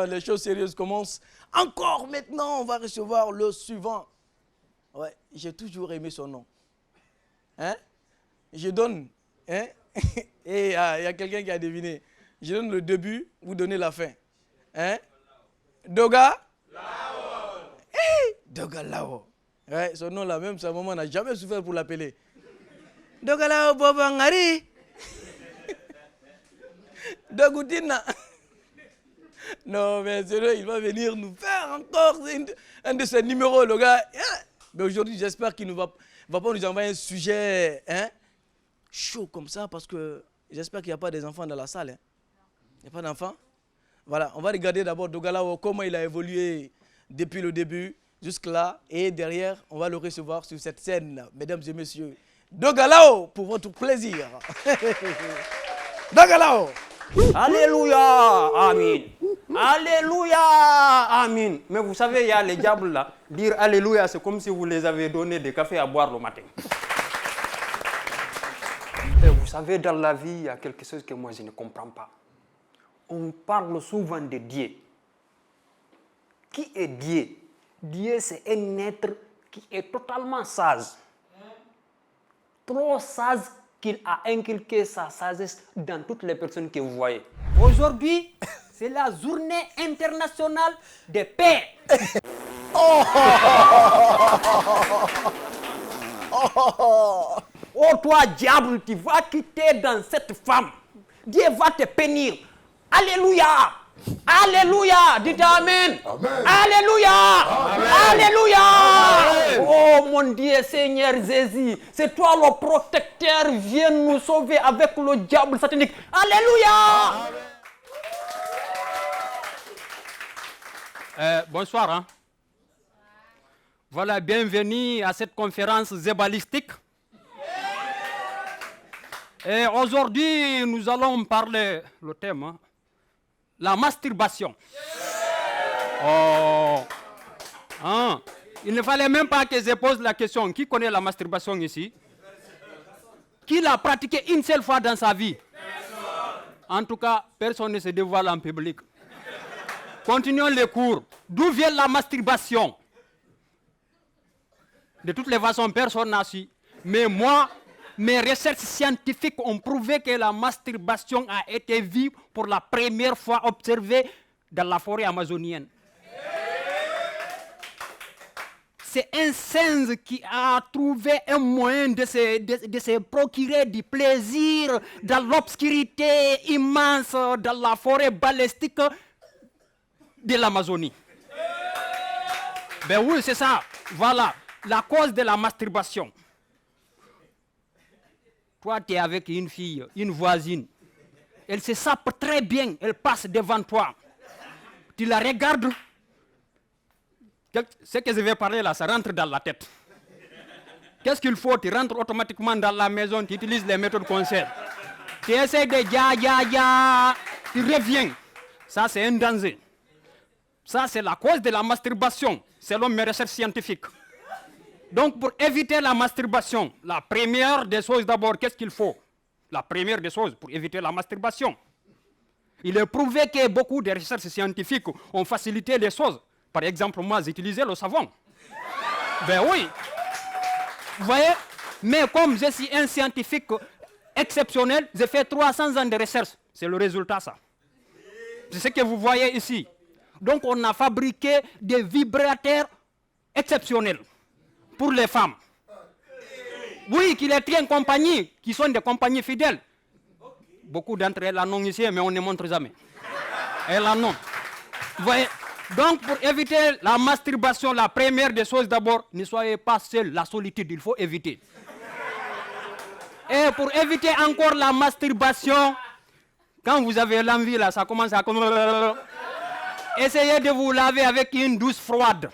Les choses sérieuses commencent. Encore maintenant, on va recevoir le suivant. Ouais, j'ai toujours aimé son nom. Hein? Je donne. Hein? Et il y a quelqu'un qui a deviné. Je donne le début, vous donnez la fin. Hein? Doga? Dogalao. Ouais, son nom là, même sa maman n'a jamais souffert pour l'appeler. Dogalao Bobangari. Dogoutina. Non, mais sérieux, il va venir nous faire encore un de ses numéros, le gars. Mais aujourd'hui, j'espère qu'il ne va pas nous envoyer un sujet chaud comme ça, parce que j'espère qu'il n'y a pas des enfants dans la salle. Hein. Il n'y a pas d'enfants? Voilà, on va regarder d'abord Dogalao, comment il a évolué depuis le début jusque-là. Et derrière, on va le recevoir sur cette scène, mesdames et messieurs. Dogalao, pour votre plaisir. Dogalao. Alléluia, amen. Alléluia, amen. Mais vous savez, il y a les diables là. Dire alléluia, c'est comme si vous les avez donné des cafés à boire le matin. Et vous savez, dans la vie, il y a quelque chose que moi je ne comprends pas. On parle souvent de Dieu. Qui est Dieu? Dieu, c'est un être qui est totalement sage. Trop sage qu'il a inculqué sa sagesse dans toutes les personnes que vous voyez. Aujourd'hui, c'est la journée internationale de paix. Oh toi, diable, tu vas quitter dans cette femme. Dieu va te bénir. Alléluia. Alléluia. Dites Amen. Amen. Alléluia. Amen. Alléluia. Amen. Oh mon Dieu, Seigneur Jésus, c'est toi le protecteur. Viens nous sauver avec le diable satanique. Alléluia. Bonsoir. Hein. Voilà, bienvenue à cette conférence zébalistique. Et aujourd'hui, nous allons parler, le thème, hein, la masturbation. Oh. Hein. Il ne fallait même pas que je pose la question. Qui connaît la masturbation ici? Qui l'a pratiqué une seule fois dans sa vie? En tout cas, personne ne se dévoile en public. Continuons les cours. D'où vient la masturbation? De toutes les façons, personne n'a su. Mais moi, mes recherches scientifiques ont prouvé que la masturbation a été vue pour la première fois observée dans la forêt amazonienne. C'est un singe qui a trouvé un moyen de se procurer du plaisir dans l'obscurité immense de la forêt balistique de l'Amazonie. Ben oui, c'est ça. Voilà, la cause de la masturbation. Toi, tu es avec une fille, une voisine. Elle se sape très bien, elle passe devant toi. Tu la regardes. Ce que je vais parler là, ça rentre dans la tête. Qu'est-ce qu'il faut? Tu rentres automatiquement dans la maison, tu utilises les méthodes conseils. Tu essaies de tu reviens. Ça, c'est un danger. Ça, c'est la cause de la masturbation, selon mes recherches scientifiques. Donc, pour éviter la masturbation, la première des choses d'abord, qu'est-ce qu'il faut? La première des choses pour éviter la masturbation. Il est prouvé que beaucoup de recherches scientifiques ont facilité les choses. Par exemple, moi, j'utilisais le savon. Ben oui. Vous voyez? Mais comme je suis un scientifique exceptionnel, j'ai fait 300 ans de recherche. C'est le résultat, ça. C'est ce que vous voyez ici. Donc, on a fabriqué des vibrateurs exceptionnels pour les femmes. Oui, qui les tiennent compagnie, qui sont des compagnies fidèles. Beaucoup d'entre elles en ont ici, mais on ne montre jamais. Elles en ont. Vous voyez? Donc, pour éviter la masturbation, la première des choses d'abord, ne soyez pas seul. La solitude, il faut éviter. Et pour éviter encore la masturbation, quand vous avez l'envie, là, ça commence à... Essayez de vous laver avec une douche froide.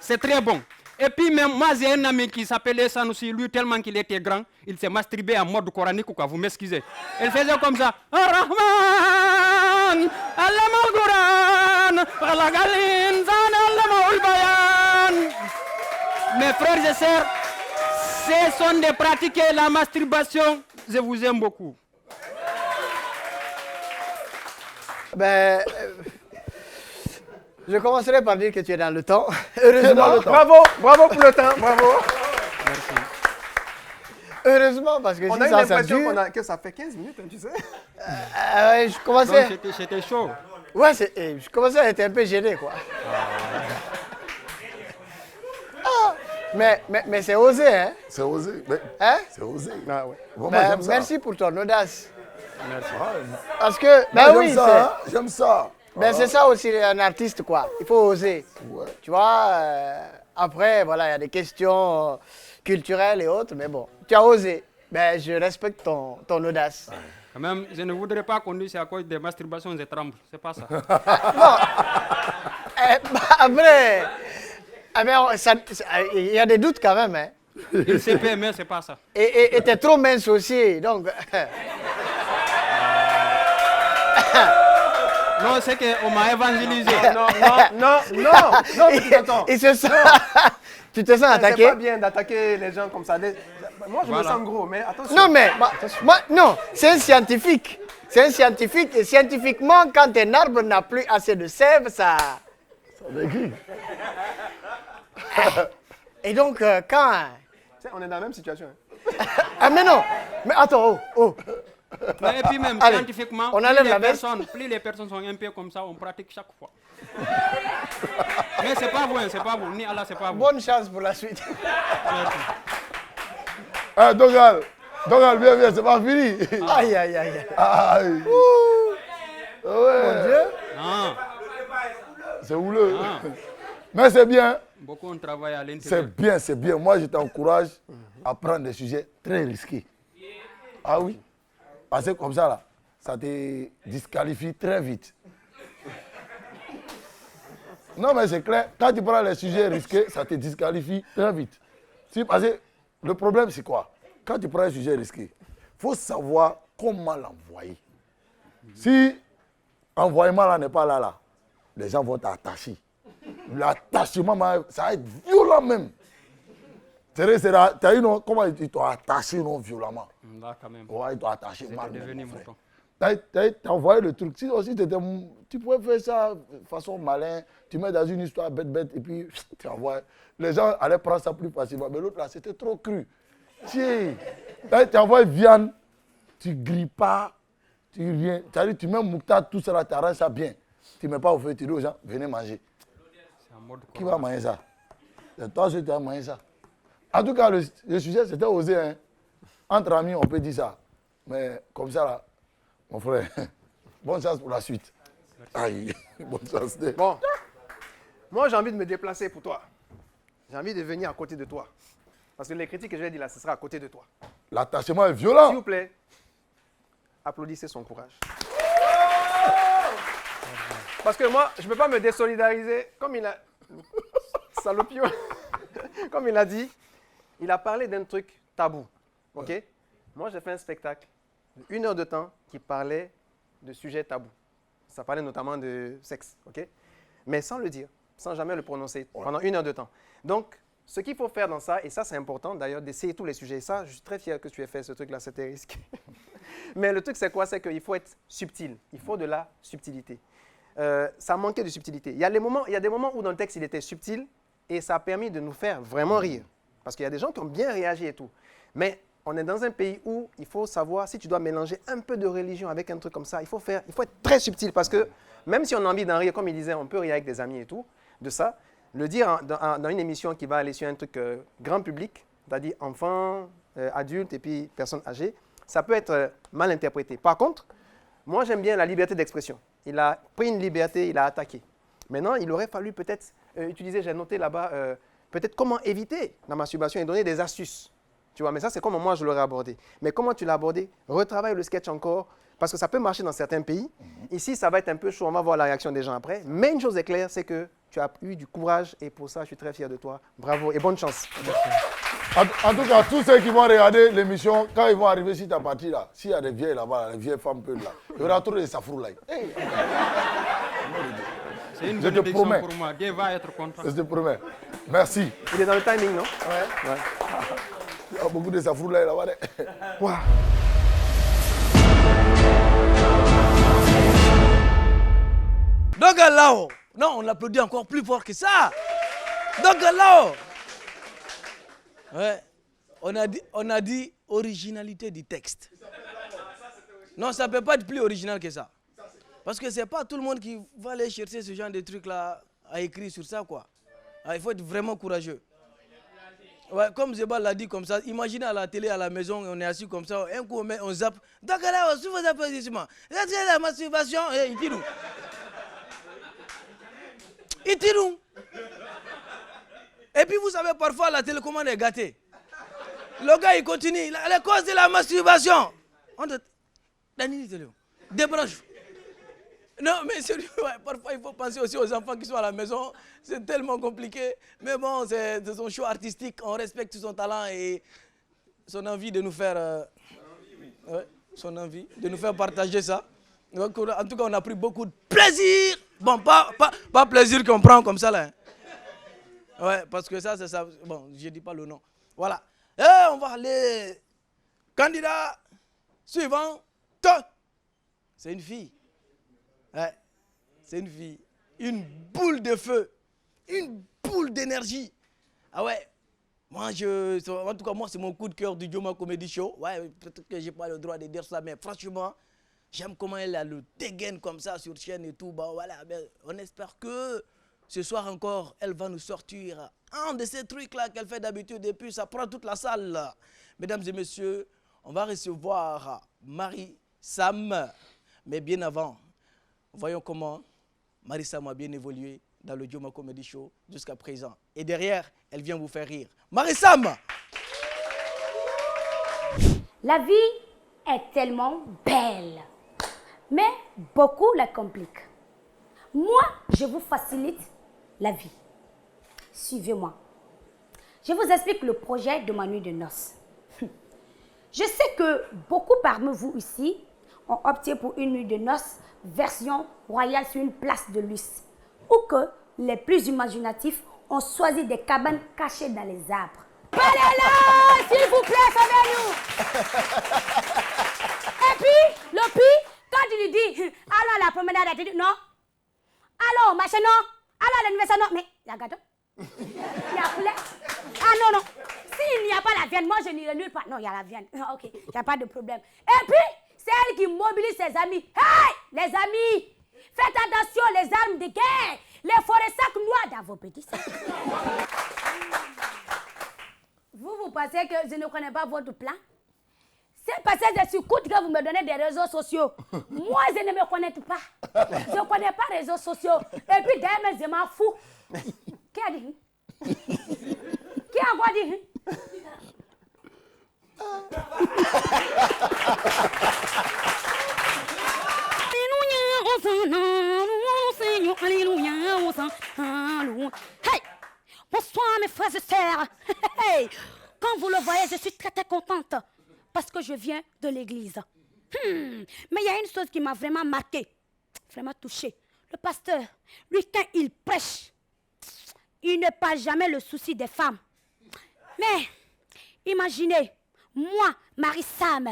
C'est très bon. Et puis même, moi j'ai un ami qui s'appelait Sanoussi, lui tellement qu'il était grand, il s'est masturbé en mode coranique, quoi, vous m'excusez. Il faisait comme ça. Ar-Rahman, Al-Quran, Al-Galin, Al-Bayan. Mes frères et sœurs, ce sont de pratiquer la masturbation. Je vous aime beaucoup. Ben, je commencerai par dire que tu es dans le temps. Heureusement, dans le temps. Bravo, bravo pour le temps, bravo. Merci. Heureusement, parce que on si a eu ça l'impression dure... que ça fait 15 minutes, hein, tu sais. Ouais, je commençais... C'était chaud. Ouais, je commençais à être un peu gêné, quoi. Mais c'est osé, hein? C'est osé. Hein? C'est osé. Ah, ouais. Bon, moi, Ben, j'aime ça. merci pour ton audace. Merci. Parce que, ben Moi, oui, j'aime ça, hein. J'aime ça. ben c'est ça aussi un artiste, quoi. Il faut oser. Ouais. Tu vois, après, voilà, il y a des questions culturelles et autres, mais bon, tu as osé. Ben, je respecte ton audace. Quand même, je ne voudrais pas qu'on dise c'est à cause des masturbations et tremble. C'est pas ça. Après, il y a des doutes quand même, hein. Il sait pas, mais c'est pas ça. Et t'es trop mince aussi, donc... Non, c'est qu'on m'a évangélisé. Non, petit tonton. Il se sent... Tu te sens attaqué? C'est pas bien d'attaquer les gens comme ça. Moi, je me sens gros, mais attention. Non, mais non, c'est un scientifique. C'est un scientifique, et scientifiquement, quand un arbre n'a plus assez de sève, ça... Ça dégrive. Et donc, quand... On est dans la même situation. Ah, mais non. Mais attends, Mais et puis même, Allez, scientifiquement, on enlève la veste. plus les personnes sont un peu comme ça, on pratique chaque fois. Mais c'est pas vous, ni Allah, c'est pas vous. Bonne chance pour la suite. Ah, Dogal, viens, c'est pas fini. Aïe, aïe, aïe. Aïe. Ouais. Mon Dieu. Non. C'est houleux. Ah. Mais c'est bien. Beaucoup on travaille à l'intérieur. C'est bien. Moi, je t'encourage à prendre des sujets très risqués. Ah oui. Parce que comme ça, là, ça te disqualifie très vite. Non, mais c'est clair. Quand tu prends les sujets risqués, ça te disqualifie très vite. Parce que le problème, c'est quoi? Quand tu prends un sujet risqué, il faut savoir comment l'envoyer. Si l'envoyement là n'est pas là, les gens vont t'attacher. L'attachement, ça va être violent même. Tu as eu, comment ils t'ont attaché non, violemment? Là, quand même. Ouais, ils t'ont attaché mal. C'était devenu mouton. Tu as envoyé le truc. Si aussi tu pouvais faire ça de façon malin, tu mets dans une histoire bête et puis tu envoies. Les gens allaient prendre ça plus facilement. Mais l'autre là, c'était trop cru. Tu envoies viande, tu grilles pas, tu mets moutarde, tout ça là, tu arranges ça bien. Tu ne mets pas au feu, tu dis aux gens, venez manger. Qui va manger ça? C'est toi qui vas manger ça. En tout cas, le sujet, c'était osé. Hein. Entre amis, on peut dire ça. Mais comme ça, là, mon frère, bonne chance pour la suite. Aïe, bonne chance. Bon, moi, j'ai envie de me déplacer pour toi. J'ai envie de venir à côté de toi. Parce que les critiques que je vais dire là, ce sera à côté de toi. L'attachement est violent. S'il vous plaît, applaudissez son courage. Parce que moi, je ne peux pas me désolidariser. Comme il a... Salopio. Comme il a dit, il a parlé d'un truc tabou. OK? Ouais. Moi, j'ai fait un spectacle de 1 heure de temps qui parlait de sujets tabous. Ça parlait notamment de sexe. OK? Mais sans le dire, sans jamais le prononcer, pendant 1 heure de temps. Donc, ce qu'il faut faire dans ça, et ça c'est important d'ailleurs, d'essayer tous les sujets. Et ça, je suis très fier que tu aies fait ce truc-là, c'était risqué. Mais le truc, c'est quoi? C'est qu'il faut être subtil. Il faut de la subtilité. Ça manquait de subtilité. Il y a des moments où dans le texte, il était subtil et ça a permis de nous faire vraiment rire. Parce qu'il y a des gens qui ont bien réagi et tout. Mais on est dans un pays où il faut savoir, si tu dois mélanger un peu de religion avec un truc comme ça, il faut être très subtil. Parce que même si on a envie d'en rire, comme il disait, on peut rire avec des amis et tout, de ça, le dire dans une émission qui va aller sur un truc grand public, c'est-à-dire enfants, adultes et puis personnes âgées, ça peut être mal interprété. Par contre, moi j'aime bien la liberté d'expression. Il a pris une liberté, il a attaqué. Maintenant, il aurait fallu peut-être utiliser, j'ai noté là-bas, peut-être comment éviter la masturbation et donner des astuces. Tu vois, mais ça, c'est comment moi je l'aurais abordé. Mais comment tu l'as abordé? Retravaille le sketch encore, parce que ça peut marcher dans certains pays. Ici, ça va être un peu chaud, on va voir la réaction des gens après. Mais une chose est claire, c'est que tu as eu du courage et pour ça, je suis très fier de toi. Bravo et bonne chance. En tout cas, tous ceux qui vont regarder l'émission, quand ils vont arriver sur ta partie là, s'il y a des vieilles là-bas, les vieilles femmes peu là, il y aura trop de safrou là. Hey. C'est une bénédiction pour moi. Dieu va être content. Je te promets. Merci. Il est dans le timing, non? Ouais. Il y a beaucoup de safrou là là-bas. Wow. Donc là-haut, non, on applaudit encore plus fort que ça. Donc là-haut, ouais, on a dit originalité du texte. Non, ça ne peut pas être plus original que ça. Parce que ce n'est pas tout le monde qui va aller chercher ce genre de trucs-là à écrire sur ça, quoi. Ah, il faut être vraiment courageux. Ouais, comme Zeba l'a dit comme ça, imaginez à la télé, à la maison, on est assis comme ça, un coup on zappe. Donc là, sous vos applaudissements, c'est la masturbation, et il tire nous. Il tire nous. Et puis vous savez, parfois la télécommande est gâtée. Le gars il continue, la cause de la masturbation. Dani, débranche. Non, mais sérieux, ouais, parfois il faut penser aussi aux enfants qui sont à la maison. C'est tellement compliqué. Mais bon, c'est son choix artistique. On respecte son talent et son envie de nous faire... ouais, son envie de nous faire partager ça. Donc, en tout cas, on a pris beaucoup de plaisir. Bon, pas plaisir qu'on prend comme ça là. Hein. Ouais, parce que ça, c'est ça. Bon, je ne dis pas le nom. Voilà. Et on va aller... Candidat suivant. C'est une fille. Ouais, c'est une fille. Une boule de feu. Une boule d'énergie. Ah ouais. En tout cas, moi, c'est mon coup de cœur du Joma Comedy Show. Ouais, peut-être que je n'ai pas le droit de dire ça, mais franchement, j'aime comment elle a le dégaine comme ça sur chaîne et tout. Bah, voilà, ben, on espère que ce soir encore, elle va nous sortir un de ces trucs-là qu'elle fait d'habitude et puis ça prend toute la salle. Là. Mesdames et messieurs, on va recevoir Marie Sam. Mais bien avant, voyons comment Marie Sam a bien évolué dans le Joma Comedy Show jusqu'à présent. Et derrière, elle vient vous faire rire. Marie Sam! La vie est tellement belle, mais beaucoup la compliquent. Moi, je vous facilite la vie. Suivez-moi. Je vous explique le projet de ma nuit de noces. Je sais que beaucoup parmi vous ici ont opté pour une nuit de noces version royale sur une place de luxe, ou que les plus imaginatifs ont choisi des cabanes cachées dans les arbres. Allez là, s'il vous plaît, sauvez-nous. Et puis, le pire, quand tu lui dis, allons à la promenade, tu dis non. Allons, machin, non. Allons à l'anniversaire, non. Mais, il y a gâteau. Il y a poulet. Ah non, non. S'il n'y a pas la viande, moi je n'irai nulle part. Non, il y a la viande. Ok, il n'y a pas de problème. Et puis, c'est elle qui mobilise ses amis. Hey, les amis, faites attention, les armes de guerre, les forêts sacs noirs dans vos petits sacs. Vous pensez que je ne connais pas votre plan? C'est parce que je suis coûte que vous me donnez des réseaux sociaux. Moi, je ne me connais pas. Je ne connais pas les réseaux sociaux. Et puis, d'ailleurs, je m'en fous. Qui a dit? Qui a quoi dit? Hey! Bonsoir mes frères et sœurs. Hey! Quand vous le voyez, je suis très très contente parce que je viens de l'église. Mais il y a une chose qui m'a vraiment marquée, vraiment touchée. Le pasteur, lui, quand il prêche, il ne parle jamais le souci des femmes. Mais imaginez, moi, Marie Sam,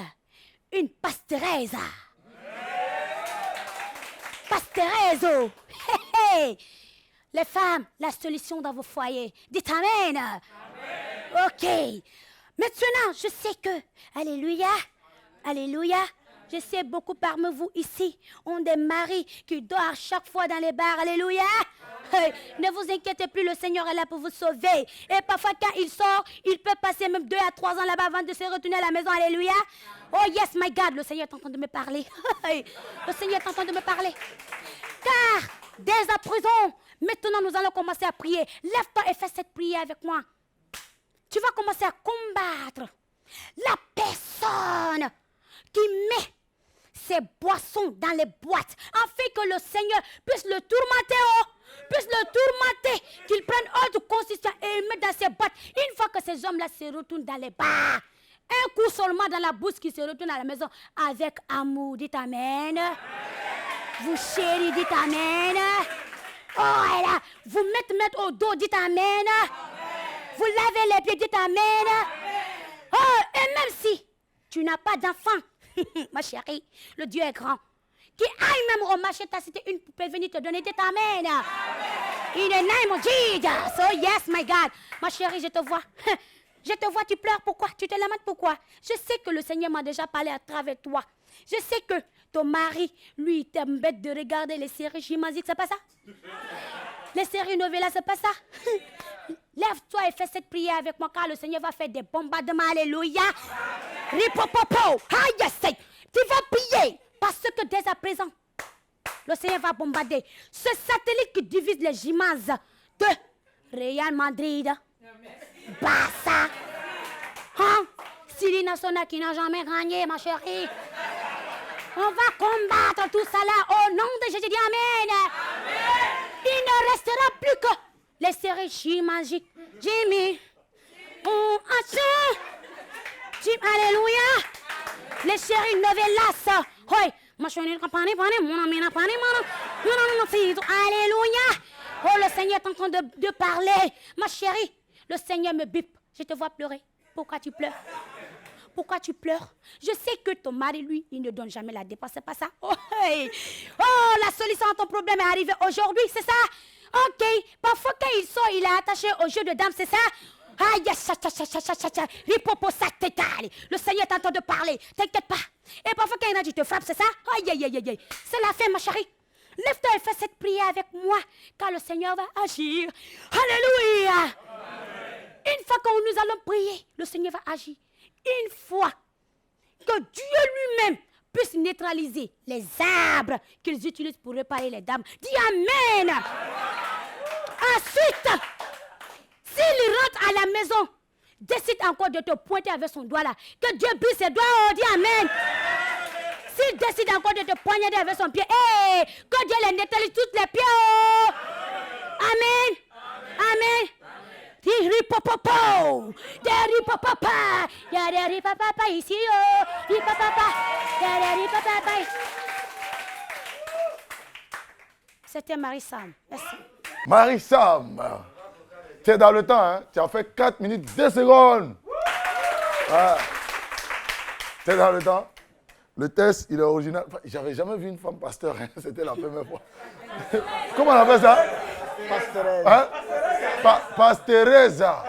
une pasteuresse. Pasteuresse. Hey, hey. Les femmes, la solution dans vos foyers. Dites amen. Amen. Ok. Maintenant, je sais que, alléluia, alléluia, je sais beaucoup parmi vous ici ont des maris qui dorment chaque fois dans les bars. Alléluia. Hey, ne vous inquiétez plus, le Seigneur est là pour vous sauver. Et parfois, quand il sort, il peut passer même 2 à 3 ans là-bas avant de se retourner à la maison. Alléluia. Oh yes, my God, le Seigneur est en train de me parler. Le Seigneur est en train de me parler. Car, dès à présent, maintenant nous allons commencer à prier. Lève-toi et fais cette prière avec moi. Tu vas commencer à combattre la personne qui met ses boissons dans les boîtes, afin que le Seigneur puisse le tourmenter, qu'il prenne autre consistance et le mette dans ses boîtes. Une fois que ces hommes-là se retournent dans les bars, un coup seulement dans la bouche qui se retourne à la maison avec amour. Dites amen. Vous chéris, dites amen. Oh, et là, vous mettez au dos, dites amen. Vous lavez les pieds, dites amen. Oh, et même si tu n'as pas d'enfant, ma chérie, le Dieu est grand. Qui aille même au marché t'acheter une poupée, venir te donner, dites amen. In the name of Jesus. So yes, my God. Ma chérie, je te vois. Je te vois, tu pleures, pourquoi? Tu te lamentes, pourquoi? Je sais que le Seigneur m'a déjà parlé à travers toi. Je sais que ton mari, lui, t'embête de regarder les séries chimasiques, c'est pas ça? Les séries novelas, c'est pas ça. Lève-toi et fais cette prière avec moi car le Seigneur va faire des bombardements. Alléluia. Ripopopo. Aïe, essaye. Tu vas prier parce que dès à présent, le Seigneur va bombarder ce satellite qui divise les gymnases de Real Madrid, Barça, hein? Syrie nationale qui n'a jamais gagné, ma chérie. On va combattre tout ça là au nom de Jésus. Dis Amen. Il ne restera plus que les séries magiques. Jimmy. Alléluia. Les séries novelas. Oui. Alléluia. Oh, le Seigneur est en train de parler. Ma chérie, le Seigneur me bip. Je te vois pleurer. Pourquoi tu pleures? Pourquoi tu pleures? Je sais que ton mari, lui, il ne donne jamais la dépense. C'est pas ça? Oh, hey. Oh, la solution à ton problème est arrivée aujourd'hui, c'est ça? Ok. Parfois, quand il sort, il est attaché au jeu de dames, c'est ça? Aïe, le Seigneur est en train de parler. T'inquiète pas. Et parfois, quand il a dit, tu te frappes, c'est ça? Aïe, aïe, aïe, aïe. C'est la fin, ma chérie. Lève-toi et fais cette prière avec moi, car le Seigneur va agir. Alléluia. Une fois que nous allons prier, le Seigneur va agir. Une fois que Dieu lui-même puisse neutraliser les arbres qu'ils utilisent pour réparer les dames. Dis Amen. Ensuite, s'il rentre à la maison, décide encore de te pointer avec son doigt là. Que Dieu brise ses doigts. Oh, dis Amen. S'il décide encore de te poignarder avec son pied, hey, que Dieu les neutralise tous les pieds. Oh. Amen. Amen. Ripopopo, ripopapa, y'a des ripopapa ici, oh, ripopapa, y'a des ripopapa. C'était Marie-Sam. Merci. Marie-Sam, tu es dans le temps, hein? Tu as fait 4 minutes 2 secondes. Ah. Tu es dans le temps. Le test, il est original. J'avais jamais vu une femme pasteur, hein? C'était la première fois. Comment on appelle ça? Pastoresse. Hein? Pastoressa.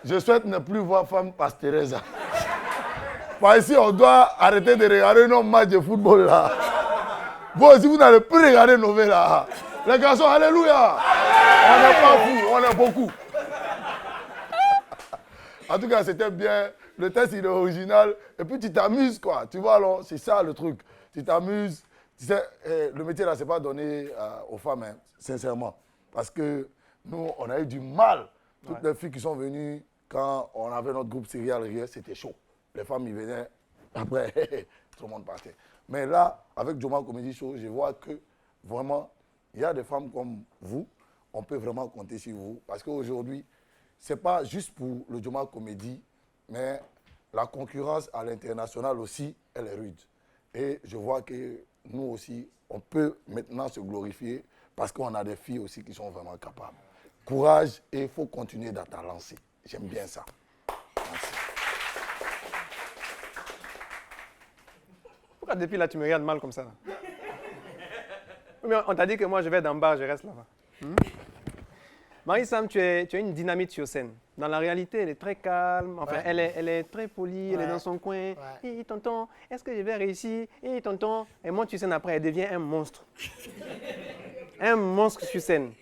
Je souhaite ne plus voir femme pastoressa. Par ici, on doit arrêter de regarder nos matchs de football là. Vous aussi, vous n'allez plus regarder nos nouvelles là. Les garçons, alléluia. On n'est pas fous, on est beaucoup. En tout cas, c'était bien. Le test, il est original. Et puis, tu t'amuses, quoi. Tu vois, alors, c'est ça le truc. Tu t'amuses. Tu sais, le métier là, c'est pas donné aux femmes, hein, sincèrement. Parce que nous, on a eu du mal. Toutes les filles qui sont venues, quand on avait notre groupe Serial Riel, c'était chaud. Les femmes, ils venaient. Après, tout le monde partait. Mais là, avec Joma Comedy Show, je vois que vraiment, il y a des femmes comme vous. On peut vraiment compter sur vous. Parce qu'aujourd'hui, ce n'est pas juste pour le Joma Comedy, mais la concurrence à l'international aussi, elle est rude. Et je vois que nous aussi, on peut maintenant se glorifier parce qu'on a des filles aussi qui sont vraiment capables. Courage et il faut continuer dans ta lancée. J'aime bien ça. Merci. Pourquoi depuis là tu me regardes mal comme ça là? Mais on t'a dit que moi je vais d'en bas, je reste là-bas. Marie-Sam, tu as une dynamite sur scène. Dans la réalité, elle est très calme, enfin, elle est très polie, elle est dans son coin. Hé, tonton, est-ce que je vais réussir? Hé, tonton. Et monte sur scène après, elle devient un monstre. Un monstre sur scène.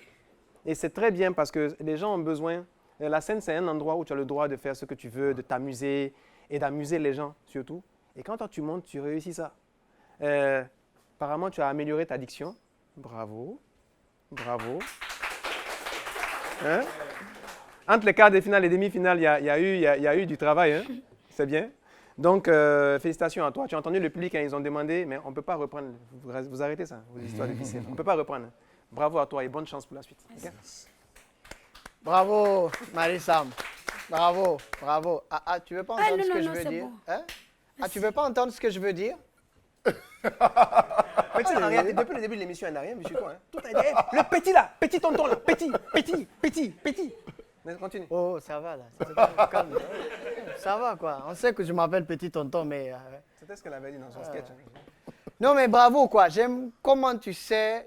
Et c'est très bien parce que les gens ont besoin. La scène, c'est un endroit où tu as le droit de faire ce que tu veux, de t'amuser et d'amuser les gens surtout. Et quand toi tu montes, tu réussis ça. Apparemment, tu as amélioré ta diction. Bravo. Bravo. Hein? Entre les quarts de finale et demi-finale, il y a eu du travail. Hein? C'est bien. Donc, félicitations à toi. Tu as entendu le public quand ils ont demandé, mais on ne peut pas reprendre. Vous arrêtez ça, vos histoires difficiles. On ne peut pas reprendre. Bravo à toi et bonne chance pour la suite. Okay? Bravo, Marie-Sam. Bravo, bravo. Tu ne veux pas entendre ce que je veux dire? Bon. Hein? Tu ne veux pas entendre ce que je veux dire? Mais tu sais, depuis le début de l'émission, elle n'a rien vu sur toi. Hein. Tout a été, le petit là, petit tonton là, petit. Mais continue. Oh, ça va là. Calme. Ça va quoi. On sait que je m'appelle petit tonton, mais... C'était ce qu'elle avait dit dans son sketch. Hein. Non, mais bravo quoi. J'aime comment tu sais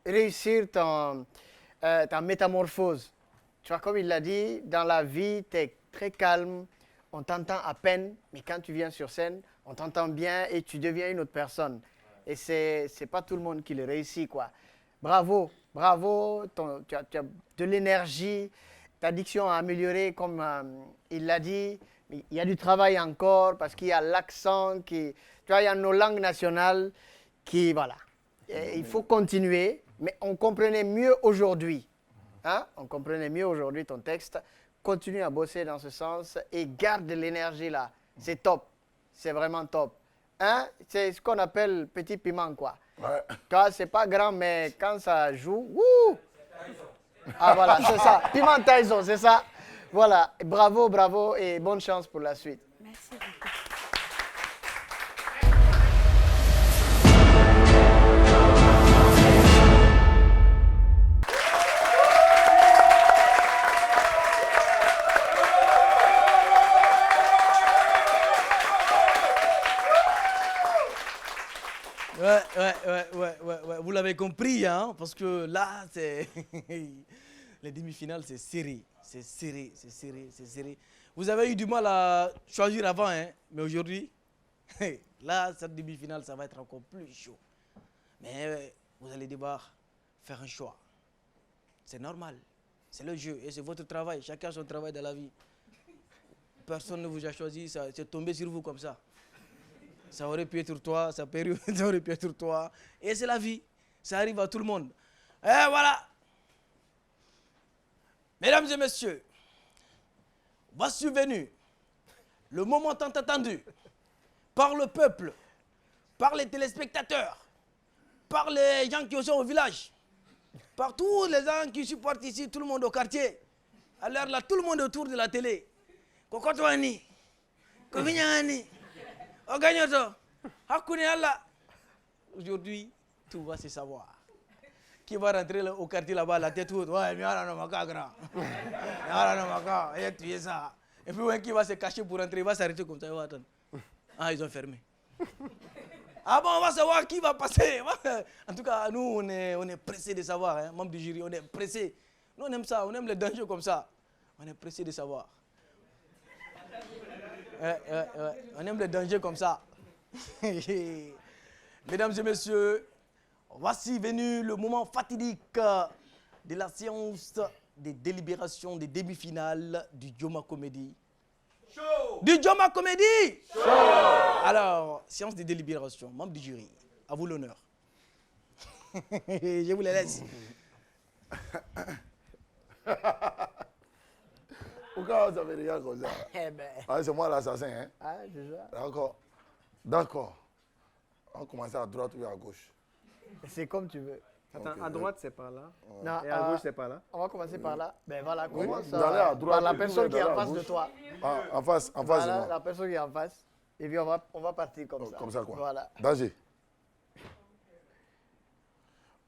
réussir ta métamorphose. Tu vois, comme il l'a dit, dans la vie, tu es très calme, on t'entend à peine, mais quand tu viens sur scène, on t'entend bien et tu deviens une autre personne. Et c'est pas tout le monde qui le réussit, quoi. bravo, bravo. Tu as de l'énergie, ta diction a amélioré comme il l'a dit. Mais il y a du travail encore parce qu'il y a l'accent, tu vois, il y a nos langues nationales qui, voilà. Et il faut continuer, mais on comprenait mieux aujourd'hui. Hein? On comprenait mieux aujourd'hui ton texte. Continue à bosser dans ce sens et garde de l'énergie là. C'est top. C'est vraiment top. Hein? C'est ce qu'on appelle petit piment, quoi. Ouais. Quand c'est pas grand, mais quand ça joue, wouh! Ah voilà, c'est ça. Piment Tyson, c'est ça. Voilà. Bravo, bravo et bonne chance pour la suite. Merci beaucoup. Ouais. Vous l'avez compris, hein, parce que là, c'est les demi-finales, c'est serré. C'est serré. Vous avez eu du mal à choisir avant, hein, mais aujourd'hui, là, cette demi-finale, ça va être encore plus chaud. Mais vous allez devoir faire un choix. C'est normal. C'est le jeu et c'est votre travail. Chacun a son travail dans la vie. Personne ne vous a choisi, c'est tombé sur vous comme ça. Ça aurait pu être toi, ça aurait pu être toi. Et c'est la vie. Ça arrive à tout le monde. Et voilà. Mesdames et messieurs, voici venu le moment tant attendu par le peuple, par les téléspectateurs, par les gens qui sont au village, par tous les gens qui supportent ici, tout le monde au quartier. Alors là, tout le monde autour de la télé. Kokotwani, Kovinyani. Aujourd'hui, tout va se savoir. Qui va rentrer au quartier là-bas, la tête haute. Ouais, mais alors, non, grand. Et tu es ça. Et puis, qui va se cacher pour rentrer, il va s'arrêter comme ça, il va attendre. Ah, ils ont fermé. Ah bon, on va savoir qui va passer. En tout cas, nous, on est pressés de savoir, hein, membres du jury, on est pressés. Nous, on aime ça, on aime les dangers comme ça. On est pressés de savoir. On aime les dangers comme ça. Mesdames et messieurs, voici venu le moment fatidique de la séance des délibérations des demi-finales du Joma Comedy. Du Joma Comedy. Alors, séance des délibérations, membres du jury, à vous l'honneur. Je vous les laisse. Pourquoi vous avez regardé comme ça? Ah, c'est moi l'assassin, hein? Ah, déjà. D'accord. On commence à droite ou à gauche? C'est comme tu veux. Attends, à droite, c'est par là. Non, et à gauche, c'est par là. On va commencer par là. Ben voilà, Oui, commence d'aller à droite, par la et personne puis qui est en d'aller à face de gauche. toi. Ah, en face de Voilà, moi. la personne qui est en face. Et puis on va partir comme ça. Comme ça, quoi. Voilà. Danger.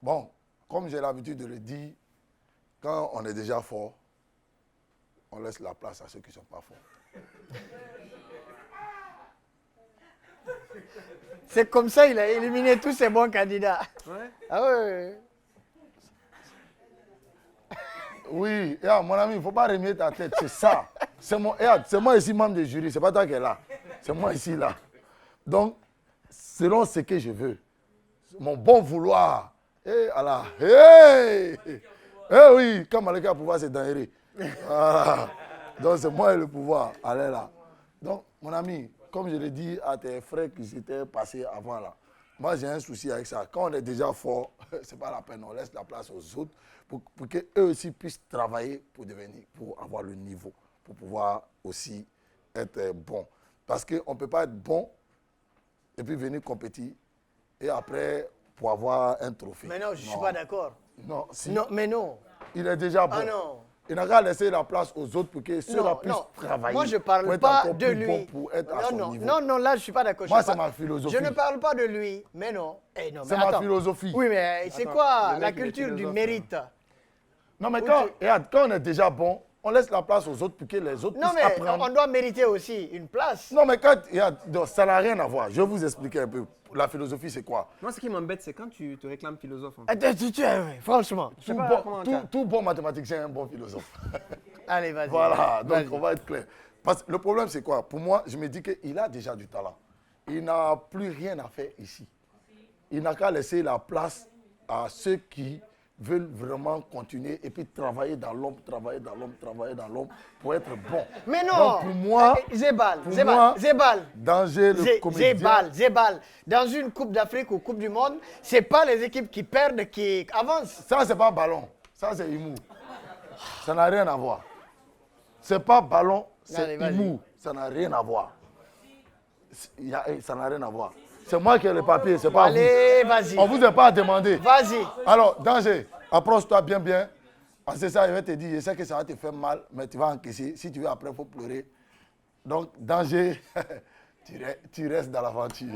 Bon, comme j'ai l'habitude de le dire, quand on est déjà fort, on laisse la place à ceux qui ne sont pas forts. C'est comme ça il a éliminé tous ses bons candidats. Ouais. Ah ouais. Oui, mon ami, il ne faut pas remuer ta tête, c'est ça. C'est moi ici, membre du jury, c'est pas toi qui es là. C'est moi ici, là. Donc, selon ce que je veux, mon bon vouloir, oui, quand Malika a le pouvoir, c'est dangereux. Voilà. Donc, c'est moi et le pouvoir, allez là. Donc, mon ami, comme je l'ai dit à tes frères qui s'étaient passés avant là, moi j'ai un souci avec ça. Quand on est déjà fort, c'est pas la peine, on laisse la place aux autres pour qu'eux aussi puissent travailler pour avoir le niveau, pour pouvoir aussi être bon. Parce qu'on ne peut pas être bon et puis venir compétir et après pour avoir un trophée. Mais non, je ne suis pas d'accord. Non, si. Non, mais non. Il est déjà bon. Ah non. Il n'a qu'à laisser la place aux autres pour que ceux-là puissent travailler. Moi, je ne parle pour être pas encore de plus lui. bon pour être à son niveau. Non, là, je ne suis pas d'accord. Moi, c'est ma philosophie. Je ne parle pas de lui, mais non. C'est ma philosophie. Oui, mais c'est quoi la culture du mérite? Non, mais quand on est déjà bon, on laisse la place aux autres pour que les autres puissent apprendre. Non, mais on doit mériter aussi une place. Non, mais ça n'a rien à voir. Je vais vous expliquer un peu. La philosophie, c'est quoi? Moi, ce qui m'embête, c'est quand tu te réclames philosophe. Franchement. Tout bon mathématicien est un bon philosophe. Allez, vas-y. Voilà, donc on va être clair. Parce que le problème, c'est quoi? Pour moi, je me dis qu'il a déjà du talent. Il n'a plus rien à faire ici. Il n'a qu'à laisser la place à ceux qui veulent vraiment continuer et puis travailler dans l'ombre pour être bon. Mais non. Donc pour moi, Zébal, danger le comédien. Zébal. Dans une Coupe d'Afrique ou Coupe du Monde, c'est pas les équipes qui perdent qui avancent. Ça, c'est pas ballon. Ça, c'est humour. Ça n'a rien à voir. C'est pas ballon, c'est humour. Ça n'a rien à voir. Ça n'a rien à voir. C'est moi qui ai le papier, c'est pas vous. Allez, vas-y. On vous a pas demandé. Vas-y. Alors, danger, approche-toi bien. C'est ça, il va te dire, je sais que ça va te faire mal, mais tu vas encaisser. Si tu veux, après, il faut pleurer. Donc, danger, tu restes dans l'aventure.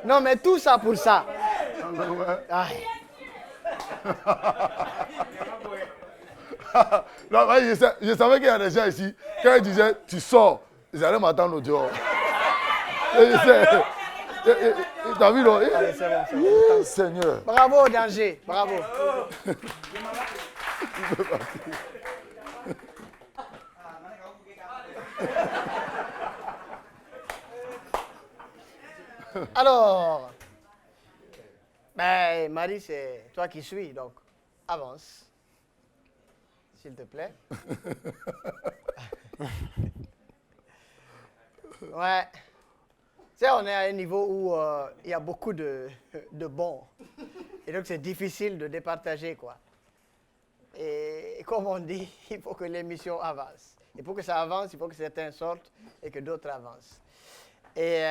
Non, mais tout ça pour ça. Non, je savais qu'il y a des gens ici, quand ils disaient tu sors, ils allaient m'attendre au dehors. T'as vu, non? Allez, c'est bon. Seigneur. Bravo, danger. Bravo. Alors, ben, Marie, c'est toi qui suis, donc avance, s'il te plaît. Ouais. Tu sais, on est à un niveau où il y a beaucoup de bons. Et donc, c'est difficile de départager, quoi. Et comme on dit, il faut que l'émission avance. Et pour que ça avance, il faut que certains sortent et que d'autres avancent. Et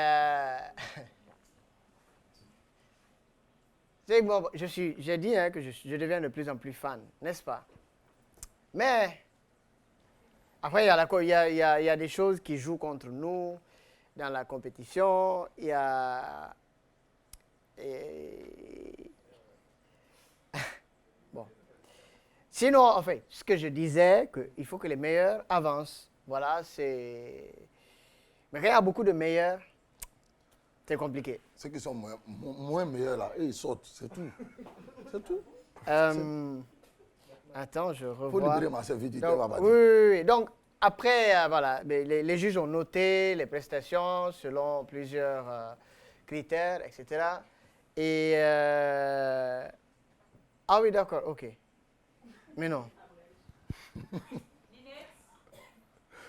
bon, j'ai dit que je deviens de plus en plus fan, n'est-ce pas? Mais après, il y a des choses qui jouent contre nous dans la compétition. Il y a... Bon. Sinon, en fait, ce que je disais, qu'il faut que les meilleurs avancent. Voilà, c'est... Mais quand il y a beaucoup de meilleurs, c'est compliqué. Ceux qui sont moins meilleurs là, ils sautent, c'est tout. C'est tout. Attends, je revois. Faut libérer ma servitude. Oui. Donc, après, voilà, les juges ont noté les prestations selon plusieurs critères, etc. Et... Ah oui, d'accord, ok. Mais non.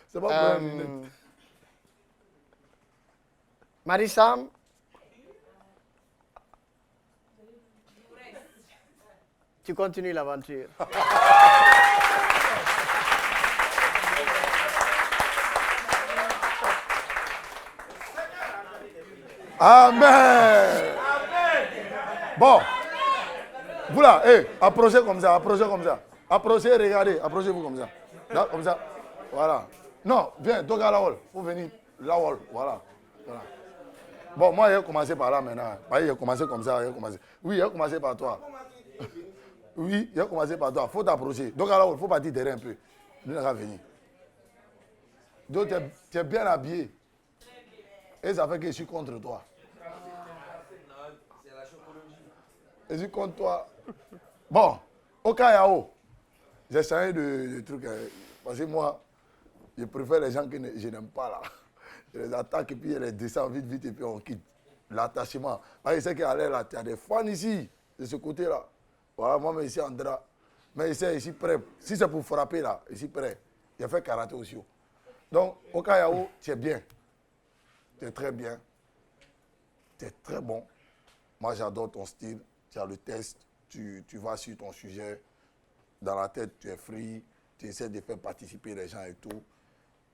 C'est pas pour Ninette. Marie-Sam, tu continues l'aventure. Amen. Bon. Vous là, approchez comme ça. Approchez, regardez, approchez-vous comme ça. Là, comme ça. Voilà. Non, viens, Doga Lawol. Faut venir. Lawol, voilà. Bon, moi, j'ai commencé par là maintenant. J'ai commencé comme ça, Oui, j'ai commencé par toi. Oui, j'ai commencé par toi. Faut t'approcher. Donc, alors, il faut partir derrière un peu. Lui, il va venir. Donc, tu es bien habillé. Et ça fait que je suis contre toi. Je suis contre toi. Bon, au Kayao, j'ai changé de truc. Parce que moi, je préfère les gens que je n'aime pas là. Je les attaque et puis je les descends vite et puis on quitte. L'attachement. Parce que c'est qu'à l'air là, tu as des fans ici, de ce côté-là. Voilà, moi, mais ici, Andra. Mais ici, prêt. Si c'est pour frapper là, ici, prêt. J'ai fait karaté aussi. Donc, au Kayao, tu es bien. Tu es très bien. Tu es très bon. Moi, j'adore ton style. Tu as le test. Tu vas sur ton sujet. Dans la tête, tu es free. Tu essaies de faire participer les gens et tout.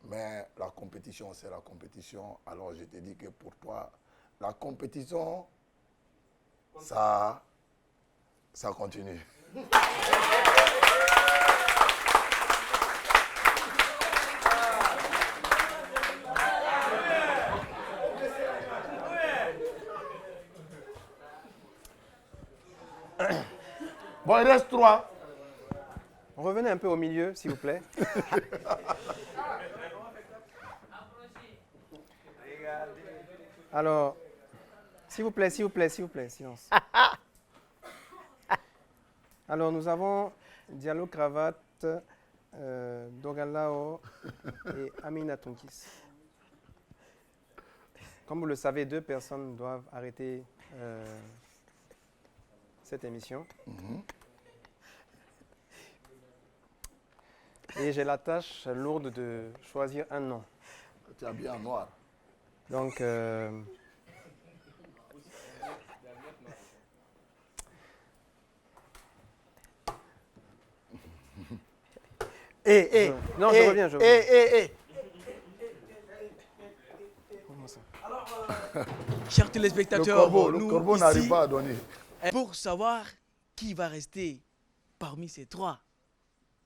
Mais la compétition, c'est la compétition. Alors, je te dis que pour toi, la compétition, ça continue. Bon, il reste 3. Revenez un peu au milieu, s'il vous plaît. Alors, s'il vous plaît, silence. Alors, nous avons Diallo Cravate Dogalao et Amina Tonkis. Comme vous le savez, 2 personnes doivent arrêter cette émission. Et j'ai la tâche lourde de choisir un nom. Tu es habillé en noir. Donc, non, je reviens. Chers téléspectateurs, le corbeau n'arrive pas à donner. Pour savoir qui va rester parmi ces 3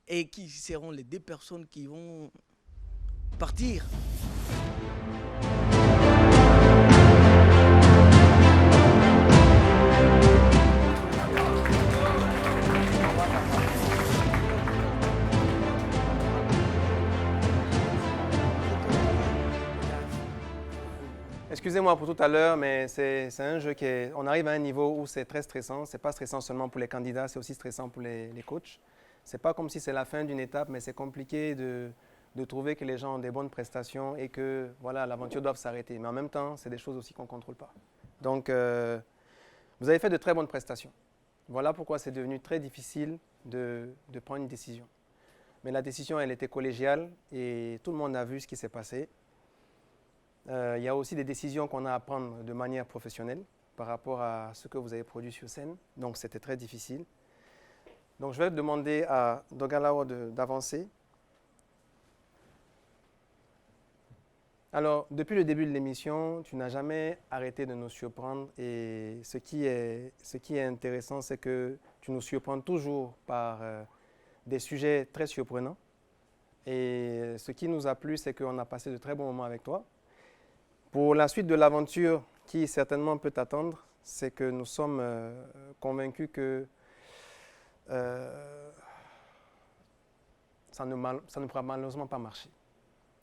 et qui seront les 2 personnes qui vont partir. Excusez-moi pour tout à l'heure, mais c'est un jeu qui est... On arrive à un niveau où c'est très stressant. Ce n'est pas stressant seulement pour les candidats, c'est aussi stressant pour les coachs. Ce n'est pas comme si c'est la fin d'une étape, mais c'est compliqué de trouver que les gens ont des bonnes prestations et que voilà, l'aventure doit s'arrêter. Mais en même temps, c'est des choses aussi qu'on ne contrôle pas. Donc, vous avez fait de très bonnes prestations. Voilà pourquoi c'est devenu très difficile de prendre une décision. Mais la décision, elle était collégiale et tout le monde a vu ce qui s'est passé. Il y a aussi des décisions qu'on a à prendre de manière professionnelle par rapport à ce que vous avez produit sur scène. Donc, c'était très difficile. Donc, je vais demander à Dogalao d'avancer. Alors, depuis le début de l'émission, tu n'as jamais arrêté de nous surprendre. Et ce qui est intéressant, c'est que tu nous surprends toujours par des sujets très surprenants. Et ce qui nous a plu, c'est qu'on a passé de très bons moments avec toi. Pour la suite de l'aventure qui certainement peut t'attendre, c'est que nous sommes convaincus que ça ne pourra malheureusement pas marcher.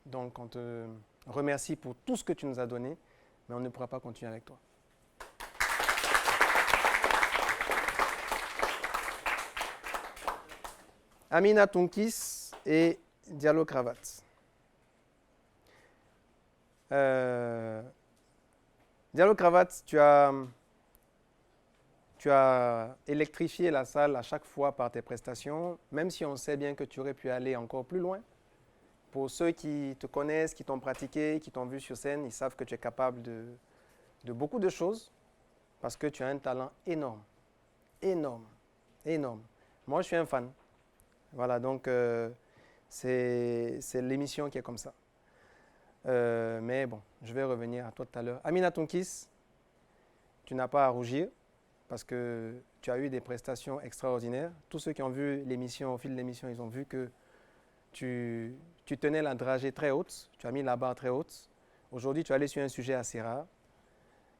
Donc on te remercie pour tout ce que tu nous as donné, mais on ne pourra pas continuer avec toi. Amina Tonkis et Diallo Cravate. Diallo Cravate, tu as électrifié la salle à chaque fois par tes prestations, même si on sait bien que tu aurais pu aller encore plus loin. Pour ceux qui te connaissent, qui t'ont pratiqué, qui t'ont vu sur scène, ils savent que tu es capable de beaucoup de choses parce que tu as un talent énorme. Énorme. Énorme. Moi, je suis un fan. Voilà, donc c'est l'émission qui est comme ça. Mais bon, je vais revenir à toi tout à l'heure. Amina Tonkis, tu n'as pas à rougir parce que tu as eu des prestations extraordinaires. Tous ceux qui ont vu l'émission, au fil de l'émission, ils ont vu que tu tenais la dragée très haute, tu as mis la barre très haute. Aujourd'hui, tu es allé sur un sujet assez rare.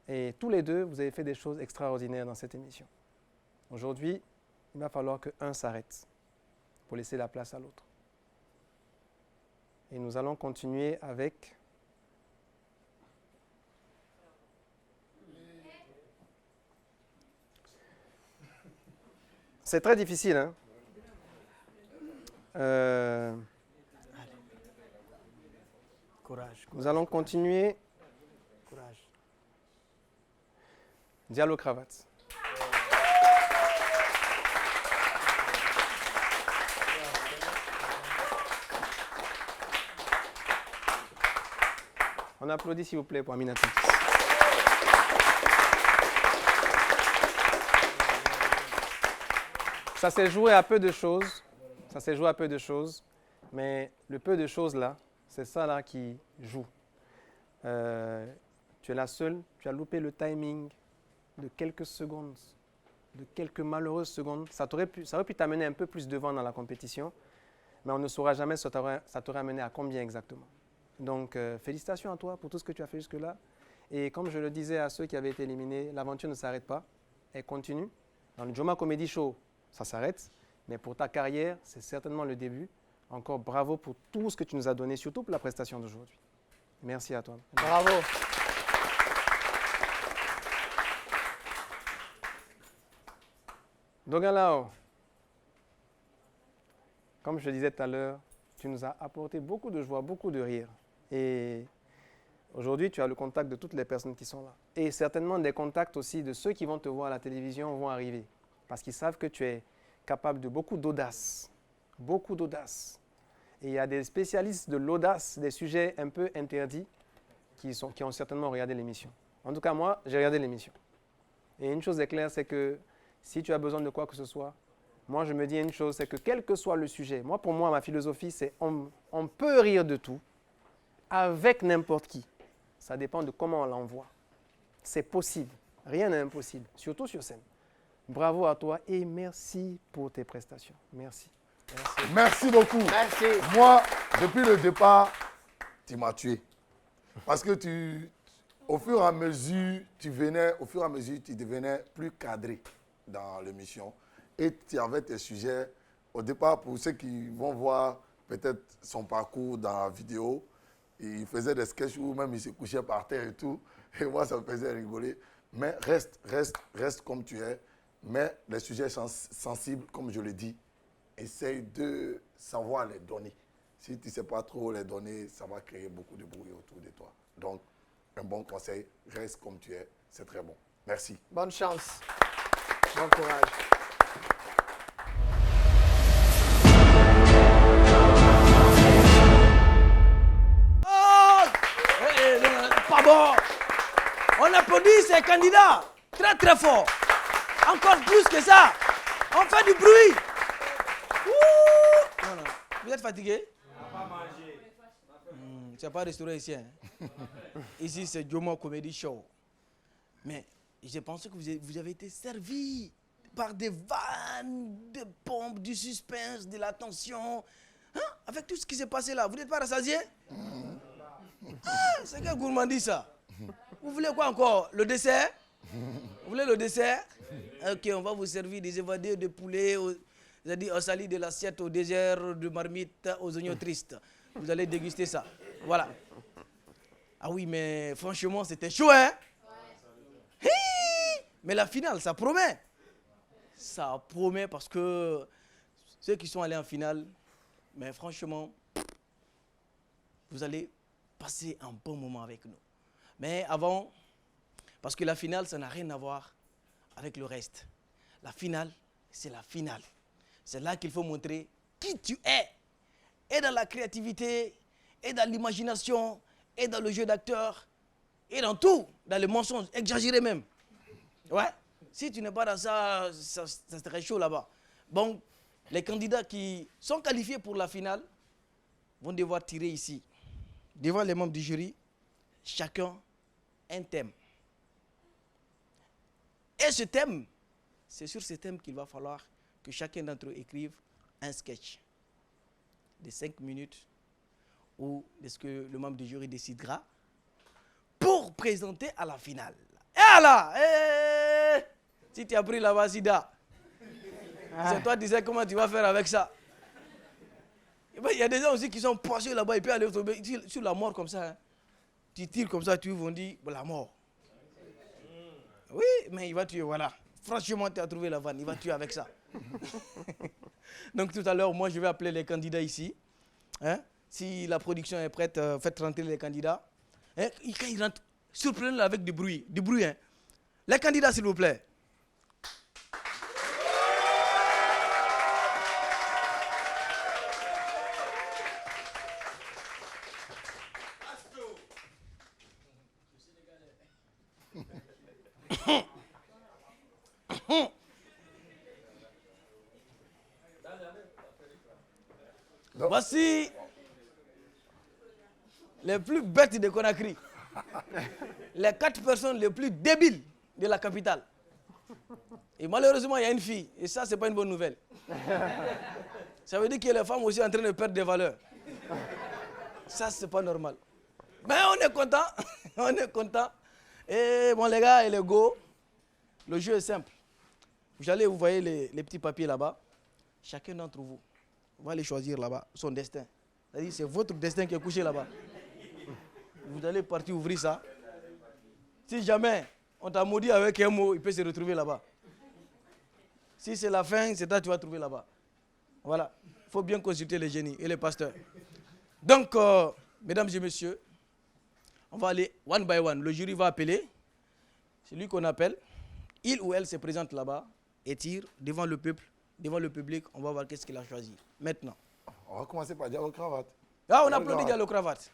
Et tous les 2, vous avez fait des choses extraordinaires dans cette émission. Aujourd'hui, il va falloir qu'un s'arrête pour laisser la place à l'autre. Et nous allons continuer avec c'est très difficile, hein? Courage. Nous allons continuer. Courage. Diallo Cravate. On applaudit s'il vous plaît pour Amina Tonkis. Ça s'est joué à peu de choses. Ça s'est joué à peu de choses. Mais le peu de choses là, c'est ça là qui joue. Tu es la seule, tu as loupé le timing de quelques secondes, de quelques malheureuses secondes. Ça aurait pu t'amener un peu plus devant dans la compétition, mais on ne saura jamais ça t'aurait amené à combien exactement. Donc, félicitations à toi pour tout ce que tu as fait jusque-là. Et comme je le disais à ceux qui avaient été éliminés, l'aventure ne s'arrête pas, elle continue. Dans le Joma Comedy Show, ça s'arrête, mais pour ta carrière, c'est certainement le début. Encore bravo pour tout ce que tu nous as donné, surtout pour la prestation d'aujourd'hui. Merci à toi. Bravo. Dogalao, comme je le disais tout à l'heure, tu nous as apporté beaucoup de joie, beaucoup de rire. Et aujourd'hui, tu as le contact de toutes les personnes qui sont là. Et certainement des contacts aussi de ceux qui vont te voir à la télévision vont arriver. Parce qu'ils savent que tu es capable de beaucoup d'audace. Beaucoup d'audace. Et il y a des spécialistes de l'audace, des sujets un peu interdits, qui ont certainement regardé l'émission. En tout cas, moi, j'ai regardé l'émission. Et une chose est claire, c'est que si tu as besoin de quoi que ce soit, moi, je me dis une chose, c'est que quel que soit le sujet, pour moi, ma philosophie, c'est on peut rire de tout avec n'importe qui. Ça dépend de comment on l'envoie. C'est possible. Rien n'est impossible, surtout sur scène. Bravo à toi et merci pour tes prestations. Merci. Merci beaucoup. Merci. Moi, depuis le départ, tu m'as tué. Parce que au fur et à mesure, tu devenais plus cadré dans l'émission. Et tu avais tes sujets. Au départ, pour ceux qui vont voir peut-être son parcours dans la vidéo, il faisait des sketchs où même il se couchait par terre et tout. Et moi, ça me faisait rigoler. Mais reste comme tu es. Mais les sujets sensibles, comme je l'ai dit, essaye de savoir les donner. Si tu ne sais pas trop les donner, ça va créer beaucoup de bruit autour de toi. Donc, un bon conseil, reste comme tu es, c'est très bon. Merci. Bonne chance. Bon courage. Pas bon. On applaudit ces candidats très très fort. Encore plus que ça. On fait du bruit. Ouh. Non. Vous êtes fatigué? On n'a pas mangé. Tu n'as pas restauré ici. Hein? Ici, c'est Jomo Comedy Show. Mais j'ai pensé que vous avez été servi par des vannes, des pompes, du suspense, de la tension. Hein? Avec tout ce qui s'est passé là, vous n'êtes pas rassasié? C'est quelle gourmandise ça? Vous voulez quoi encore? Le dessert? Vous voulez le dessert? Ok, on va vous servir des évadés de poulet, au sali de l'assiette, au désert de marmite, aux oignons tristes. Vous allez déguster ça. Voilà. Ah oui, mais franchement, c'était chaud, hein? Ouais. Mais la finale, ça promet. Ça promet parce que ceux qui sont allés en finale, mais franchement, vous allez passer un bon moment avec nous. Mais avant, parce que la finale, ça n'a rien à voir avec le reste. La finale, c'est la finale. C'est là qu'il faut montrer qui tu es. Et dans la créativité, et dans l'imagination, et dans le jeu d'acteur, et dans tout, dans les mensonges, exagérés même. Ouais. Si tu n'es pas dans ça, ça serait chaud là-bas. Bon, les candidats qui sont qualifiés pour la finale vont devoir tirer ici, devant les membres du jury, chacun un thème. Et ce thème, c'est sur ce thème qu'il va falloir que chacun d'entre eux écrive un sketch de 5 minutes ou de ce que le membre du jury décidera pour présenter à la finale. Et là, si tu as pris la Sida, c'est toi qui sais comment tu vas faire avec ça. Il y a des gens aussi qui sont passés là-bas et puis aller tomber sur la mort comme ça. Hein. Tu tires comme ça, tu vont dire la mort. Oui, mais il va tuer, voilà. Franchement, tu as trouvé la vanne, il va tuer avec ça. Donc tout à l'heure, moi je vais appeler les candidats ici. Hein? Si la production est prête, faites rentrer les candidats. Hein? Quand ils rentrent, surprenez-les avec du bruit. Du bruit, hein? Les candidats, s'il vous plaît. Voici les plus bêtes de Conakry. Les 4 personnes les plus débiles de la capitale. Et malheureusement, il y a une fille. Et ça, ce n'est pas une bonne nouvelle. Ça veut dire que les femmes aussi sont en train de perdre des valeurs. Ça, ce n'est pas normal. Mais on est content. On est content. Et bon, les gars et les go, le jeu est simple. Vous voyez les petits papiers là-bas. Chacun d'entre vous va aller choisir là-bas son destin. C'est-à-dire c'est votre destin qui est couché là-bas. Vous allez partir ouvrir ça. Si jamais on t'a maudit avec un mot, il peut se retrouver là-bas. Si c'est la fin, c'est toi que tu vas trouver là-bas. Voilà. faut bien consulter les génies et les pasteurs. Donc, mesdames et messieurs, on va aller one by one. Le jury va appeler. C'est lui qu'on appelle. Il ou elle se présente là-bas et tire devant le peuple, devant le public. On va voir qu'est-ce qu'il a choisi. Maintenant. On va commencer par Diallo Cravate. Ah, on applaudit Diallo Cravate.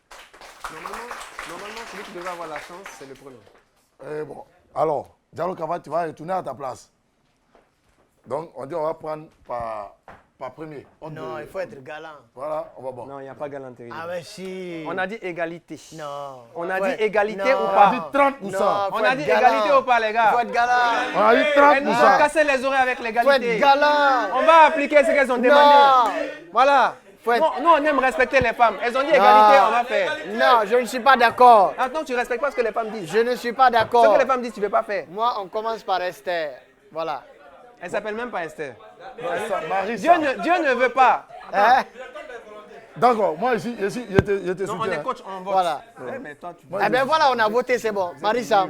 Normalement, celui qui devrait avoir la chance, c'est le premier. Bon, alors, Diallo Cravate, tu vas retourner à ta place. Donc, on dit on va prendre par premier. Non, il faut être galant. Voilà, on va bon. Non, il n'y a pas galanterie. Ah, mais si. On a dit égalité. Non. On a Faut dit être- égalité non. ou pas? On a dit 30%. Non, On faut a être dit galant. égalité ou pas, les gars? Il faut être galant. On a dit Elles nous ont 30%. cassé les oreilles avec Faut l'égalité. être galant. On va appliquer ce qu'elles ont demandé. Voilà. Faut être- Nous, on aime respecter les femmes. Elles ont dit égalité, on va faire. Non, je ne suis pas d'accord. Attends, tu ne respectes pas ce que les femmes disent. Je ne suis pas d'accord. Ce que les femmes disent, tu ne veux pas faire. Moi, on commence par Esther. Voilà. Elle s'appelle même pas Esther. Marissa. Dieu ne veut pas. Hein? D'accord, moi ici, je te Non, on soutiens. est coach, on vote. Voilà. Ouais, mais toi, tu Eh bien voilà, on a voté, c'est bon. Marissa.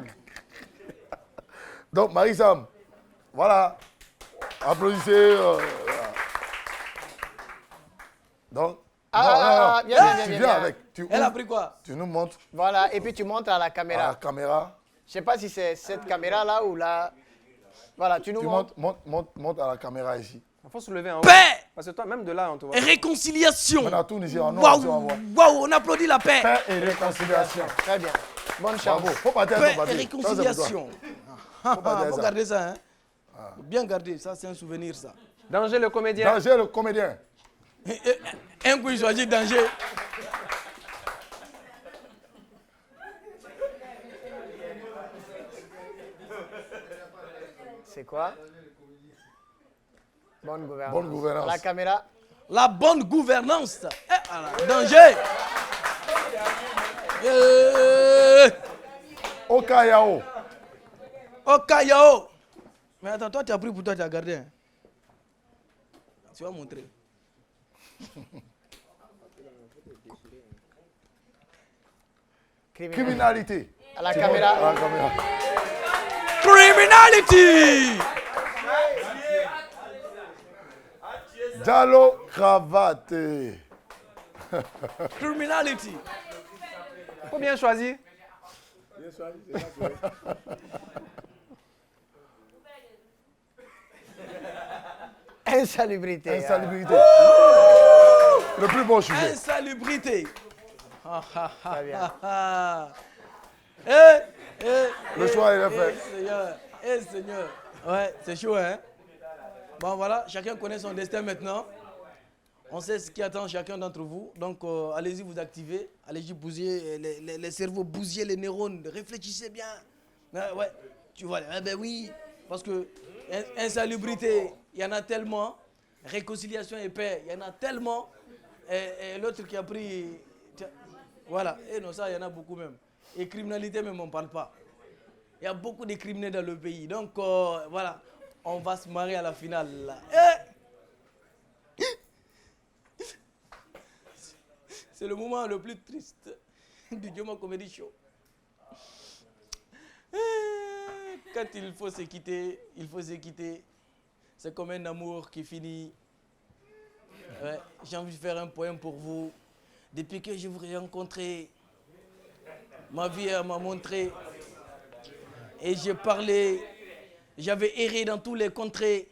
Donc, Marie-Sam, voilà. Applaudissez. Donc, Ah, non, bien, bien, tu bien, viens bien. avec. Tu Elle a ouvres, pris quoi? tu nous montres Voilà, et puis tu montres à la à la caméra. caméra. Je ne sais pas si c'est cette caméra-là ou là. Voilà, tu nous Tu montres. montes à la caméra ici. Il faut se lever en haut. Paix Parce que toi, même de là, on te voit. et réconciliation. On a tout ici en Waouh, on voit. waouh, on applaudit la paix. Paix et réconciliation. Très bien. Bonne chance. Bravo. Faut partir à Paix ton et papier. réconciliation. Faut pas dire Faut ça. garder ça, hein. Bien garder, ça c'est un souvenir ça. Danger le comédien. Danger le comédien. Un coup il choisit danger. C'est quoi? Bonne gouvernance. Bonne gouvernance. À la caméra. La bonne gouvernance. Danger. Okayao. Okayao. Mais attends, toi tu as pris pour toi, tu as gardé. Hein. Tu vas montrer. Criminalité. À la Tu caméra. montes à la caméra. Criminality. Diallo Cravate. Criminality. Faut bien choisir. Insalubrité. Insalubrité. Le plus beau sujet. Insalubrité. Très bien. Le choix il est fait. Seigneur. Seigneur. Ouais, c'est chaud, hein? Bon, voilà, chacun connaît son destin maintenant. On sait ce qui attend chacun d'entre vous. Donc, allez-y vous activer. Allez-y bousiller les cerveaux, bousiller les neurones. Réfléchissez bien. Ouais, tu vois. Eh ben oui, parce que insalubrité, il y en a tellement. Réconciliation et paix, il y en a tellement. Et l'autre qui a pris... Voilà. Et non, ça, il y en a beaucoup même. Et criminalité, même, on ne parle pas. Il y a beaucoup de criminels dans le pays. Donc, voilà. On va se marier à la finale. Là. C'est le moment le plus triste du Joma Comedy Show. Quand il faut se quitter, il faut se quitter. C'est comme un amour qui finit. Ouais, j'ai envie de faire un poème pour vous. Depuis que je vous ai rencontré, ma vie m'a montré. Et j'ai parlé, j'avais erré dans tous les contrées.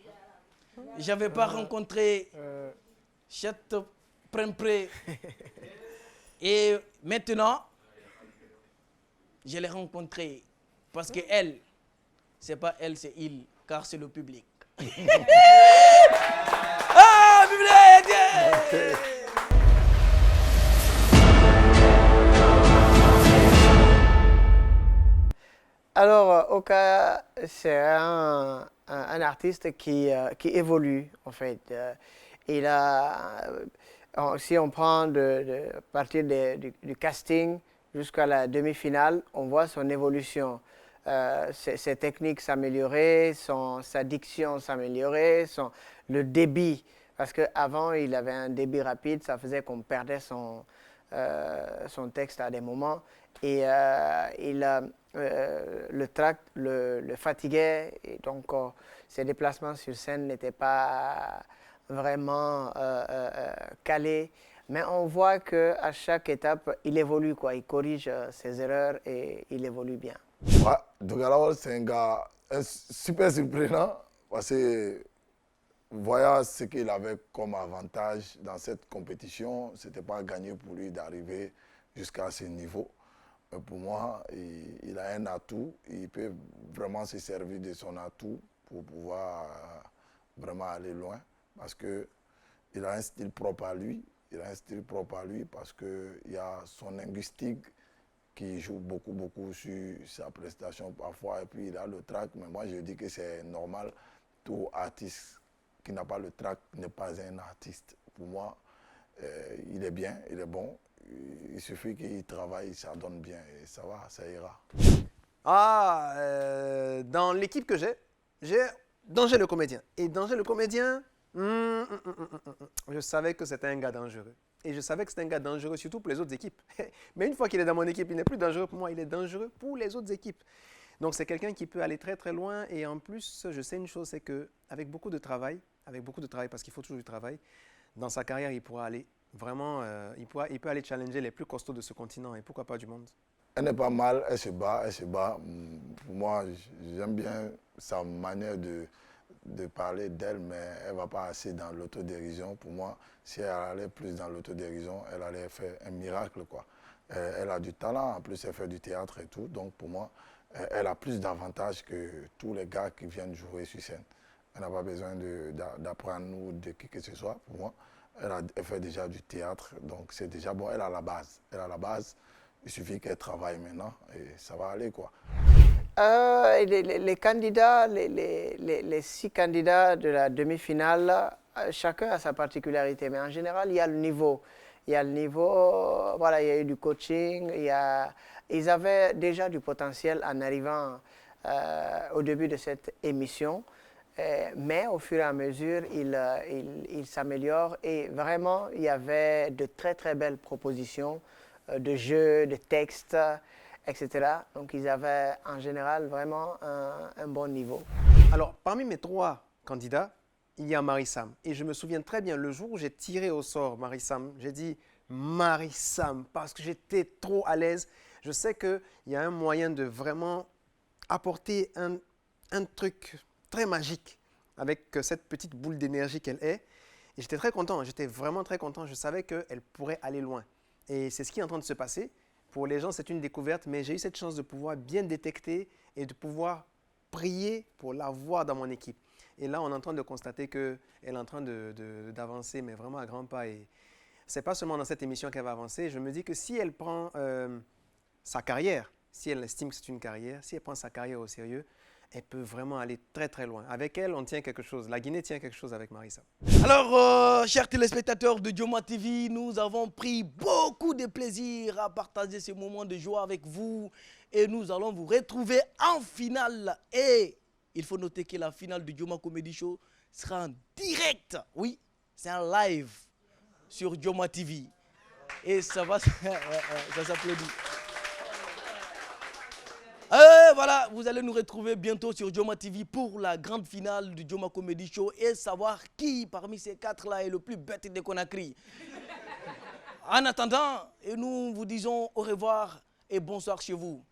Je n'avais pas rencontré cette pré. Et maintenant, je l'ai rencontrée. Parce que elle, c'est pas elle, c'est il, car c'est le public. Ah, public! Alors, Oka, c'est un artiste qui évolue, en fait. Il a, si on prend à partir du casting jusqu'à la demi-finale, on voit son évolution. Ses techniques s'amélioraient, sa diction s'améliorait, le débit. Parce qu'avant, il avait un débit rapide, ça faisait qu'on perdait son texte à des moments. Et le tract le fatiguait, et donc ses déplacements sur scène n'étaient pas vraiment calé. Mais on voit qu'à chaque étape, il évolue, quoi. Il corrige ses erreurs et il évolue bien. Ouais, Douga Lawal, c'est un gars super surprenant parce que voyant ce qu'il avait comme avantage dans cette compétition, ce n'était pas gagné pour lui d'arriver jusqu'à ce niveau. Mais pour moi, il a un atout, il peut vraiment se servir de son atout pour pouvoir vraiment aller loin parce qu'il a un style propre à lui. Il a un style propre à lui parce qu'il y a son linguistique qui joue beaucoup sur sa prestation parfois. Et puis il a le trac, mais moi je dis que c'est normal. Tout artiste qui n'a pas le trac n'est pas un artiste. Pour moi, il est bien, il est bon. Il suffit qu'il travaille, ça donne bien et ça va, ça ira. Dans l'équipe que j'ai Danger le comédien. Et Danger le comédien, je savais que c'était un gars dangereux. Et je savais que c'était un gars dangereux, surtout pour les autres équipes. Mais une fois qu'il est dans mon équipe, il n'est plus dangereux pour moi, il est dangereux pour les autres équipes. Donc c'est quelqu'un qui peut aller très loin. Et en plus, je sais une chose, c'est qu'avec beaucoup de travail, parce qu'il faut toujours du travail, dans sa carrière, il pourra aller vraiment, il peut aller challenger les plus costauds de ce continent et pourquoi pas du monde. Elle n'est pas mal, elle se bat. Pour moi, j'aime bien sa manière de parler d'elle, mais elle ne va pas assez dans l'autodérision. Pour moi, si elle allait plus dans l'autodérision, elle allait faire un miracle, quoi. Elle a du talent, en plus elle fait du théâtre et tout. Donc pour moi, elle a plus d'avantages que tous les gars qui viennent jouer sur scène. Elle n'a pas besoin d'apprendre ou de qui que ce soit. Pour moi, elle fait déjà du théâtre, donc c'est déjà bon. Elle a la base. Il suffit qu'elle travaille maintenant et ça va aller, quoi. Les candidats, les 6 candidats de la demi-finale, chacun a sa particularité, mais en général, il y a le niveau. Voilà, il y a eu du coaching, ils avaient déjà du potentiel en arrivant au début de cette émission, mais au fur et à mesure, ils s'améliorent et vraiment, il y avait de très belles propositions de jeux, de textes, etc. Donc, ils avaient en général vraiment un bon niveau. Alors, parmi mes 3 candidats, il y a Marie-Sam. Et je me souviens très bien, le jour où j'ai tiré au sort Marie-Sam, j'ai dit Marie-Sam parce que j'étais trop à l'aise. Je sais qu'il y a un moyen de vraiment apporter un truc très magique avec cette petite boule d'énergie qu'elle est. Et j'étais très content, j'étais vraiment très content. Je savais qu'elle pourrait aller loin. Et c'est ce qui est en train de se passer. Pour les gens, c'est une découverte, mais j'ai eu cette chance de pouvoir bien détecter et de pouvoir prier pour l'avoir dans mon équipe. Et là, on est en train de constater qu'elle est en train d'avancer, mais vraiment à grands pas. Et ce n'est pas seulement dans cette émission qu'elle va avancer. Je me dis que si elle prend sa carrière, si elle estime que c'est une carrière, si elle prend sa carrière au sérieux, elle peut vraiment aller très loin. Avec elle, on tient quelque chose. La Guinée tient quelque chose avec Marie-Sam. Alors, chers téléspectateurs de Dioma TV, nous avons pris beaucoup de plaisir à partager ce moment de joie avec vous. Et nous allons vous retrouver en finale. Et il faut noter que la finale du Dioma Comedy Show sera en direct. Oui, c'est un live sur Dioma TV. Et ça va, ça s'applaudit. Voilà, vous allez nous retrouver bientôt sur Dioma TV pour la grande finale du Dioma Comedy Show et savoir qui parmi ces 4-là est le plus bête de Conakry. En attendant, nous vous disons au revoir et bonsoir chez vous.